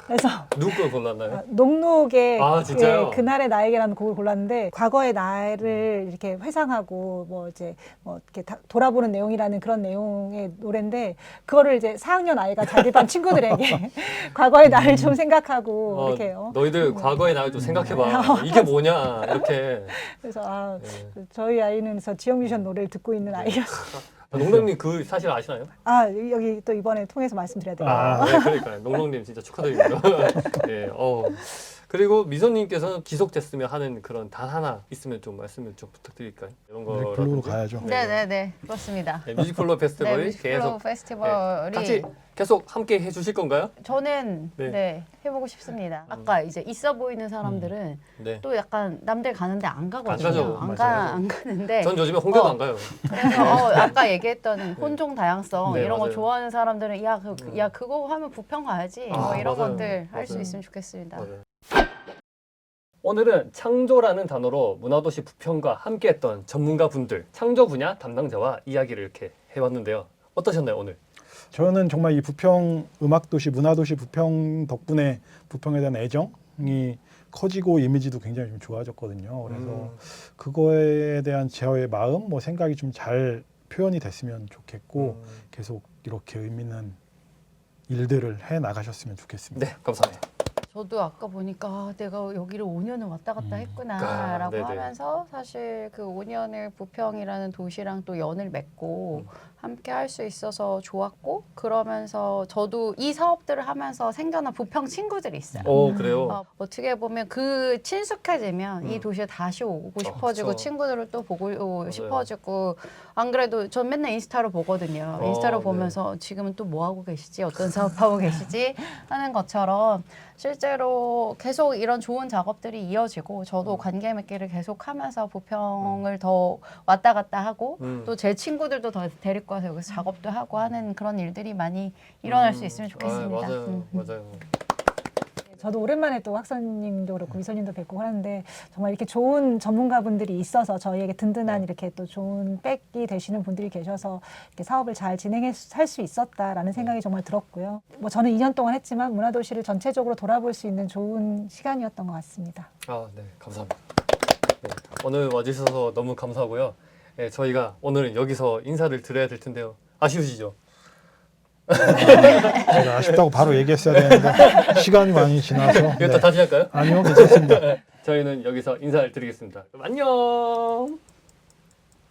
그래서 누구 걸 골랐나요? 녹록의 아, 진짜요? 그날의 나에게라는 곡을 골랐는데 과거의 나를 이렇게 회상하고 뭐 이제 뭐 이렇게 돌아보는 내용이라는 그런 내용의 노래인데 그거를 이제 4학년 아이가 자기 반 친구들에게 과거의 나를 좀 생각하고 이렇게 너희들 과거의 나를 좀 생각해봐. 이게 뭐냐 이렇게. 그래서 네. 저희 아이는 그래서 지역 뮤지션 노래를 듣고 있는 아이였어요. 농농님 그 사실 아시나요? 여기 또 이번에 통해서 말씀드려야 돼요. 네, 그러니까요. 농농님 진짜 축하드립니다. 네, 그리고 미소님께서는 기속됐으면 하는 그런 단 하나 있으면 좀 말씀을 좀 부탁드릴까요? 이런 블루로 거라든지. 가야죠. 네네네 그렇습니다. 네, 뮤직플로 페스티벌이 네, 뮤직플로 계속 페스티벌이 같이 계속 함께 해주실 건가요? 저는 네. 해보고 싶습니다. 아까 이제 있어 보이는 사람들은 네. 또 약간 남들 가는데 안 가거든요. 가죠. 안 가는데. 전 요즘에 홍대도 안 가요. 그래서 아까 얘기했던 혼종 다양성 네, 이런 거 맞아요. 좋아하는 사람들은 야 그거 하면 부평 가야지 뭐 아, 이런 맞아요. 것들 할 수 맞아요. 있으면 좋겠습니다. 맞아요. 오늘은 창조라는 단어로 문화도시 부평과 함께했던 전문가 분들, 창조 분야 담당자와 이야기를 이렇게 해봤는데요. 어떠셨나요 오늘? 저는 정말 이 부평 음악도시, 문화도시 부평 덕분에 부평에 대한 애정이 커지고 이미지도 굉장히 좀 좋아졌거든요. 그래서 그거에 대한 저의 마음, 뭐 생각이 좀 잘 표현이 됐으면 좋겠고 계속 이렇게 의미 있는 일들을 해 나가셨으면 좋겠습니다. 네, 감사합니다. 저도 아까 보니까 내가 여기를 5년을 왔다 갔다 했구나라고 네네. 하면서 사실 그 5년을 부평이라는 도시랑 또 연을 맺고 함께 할 수 있어서 좋았고 그러면서 저도 이 사업들을 하면서 생겨난 부평 친구들이 있어요. 그래요. 어떻게 보면 그 친숙해지면 이 도시에 다시 오고 싶어지고 그쵸. 친구들을 또 보고 맞아요. 싶어지고 안 그래도 전 맨날 인스타로 보거든요. 인스타로 네. 보면서 지금은 또 뭐 하고 계시지? 어떤 사업하고 계시지? 하는 것처럼 실제로 계속 이런 좋은 작업들이 이어지고 저도 관계 맺기를 계속하면서 부평을 더 왔다 갔다 하고 또 제 친구들도 더 데리고 와서 여기서 작업도 하고 하는 그런 일들이 많이 일어날 수 있으면 좋겠습니다. 맞아요. 맞아요. 저도 오랜만에 또 학선님도 그렇고 미소님도 뵙고 하는데 정말 이렇게 좋은 전문가분들이 있어서 저희에게 든든한 이렇게 또 좋은 백이 되시는 분들이 계셔서 이렇게 사업을 잘 진행할 수 있었다라는 생각이 정말 들었고요. 뭐 저는 2년 동안 했지만 문화도시를 전체적으로 돌아볼 수 있는 좋은 시간이었던 것 같습니다. 네, 감사합니다. 네, 오늘 와주셔서 너무 감사하고요. 네, 저희가 오늘은 여기서 인사를 드려야 될 텐데요. 아쉬우시죠? 제가 아쉽다고 바로 얘기했어야 되는데 시간이 많이 지나서 이거 또 다시 할까요? 아니요 괜찮습니다. 저희는 여기서 인사를 드리겠습니다. 그럼 안녕.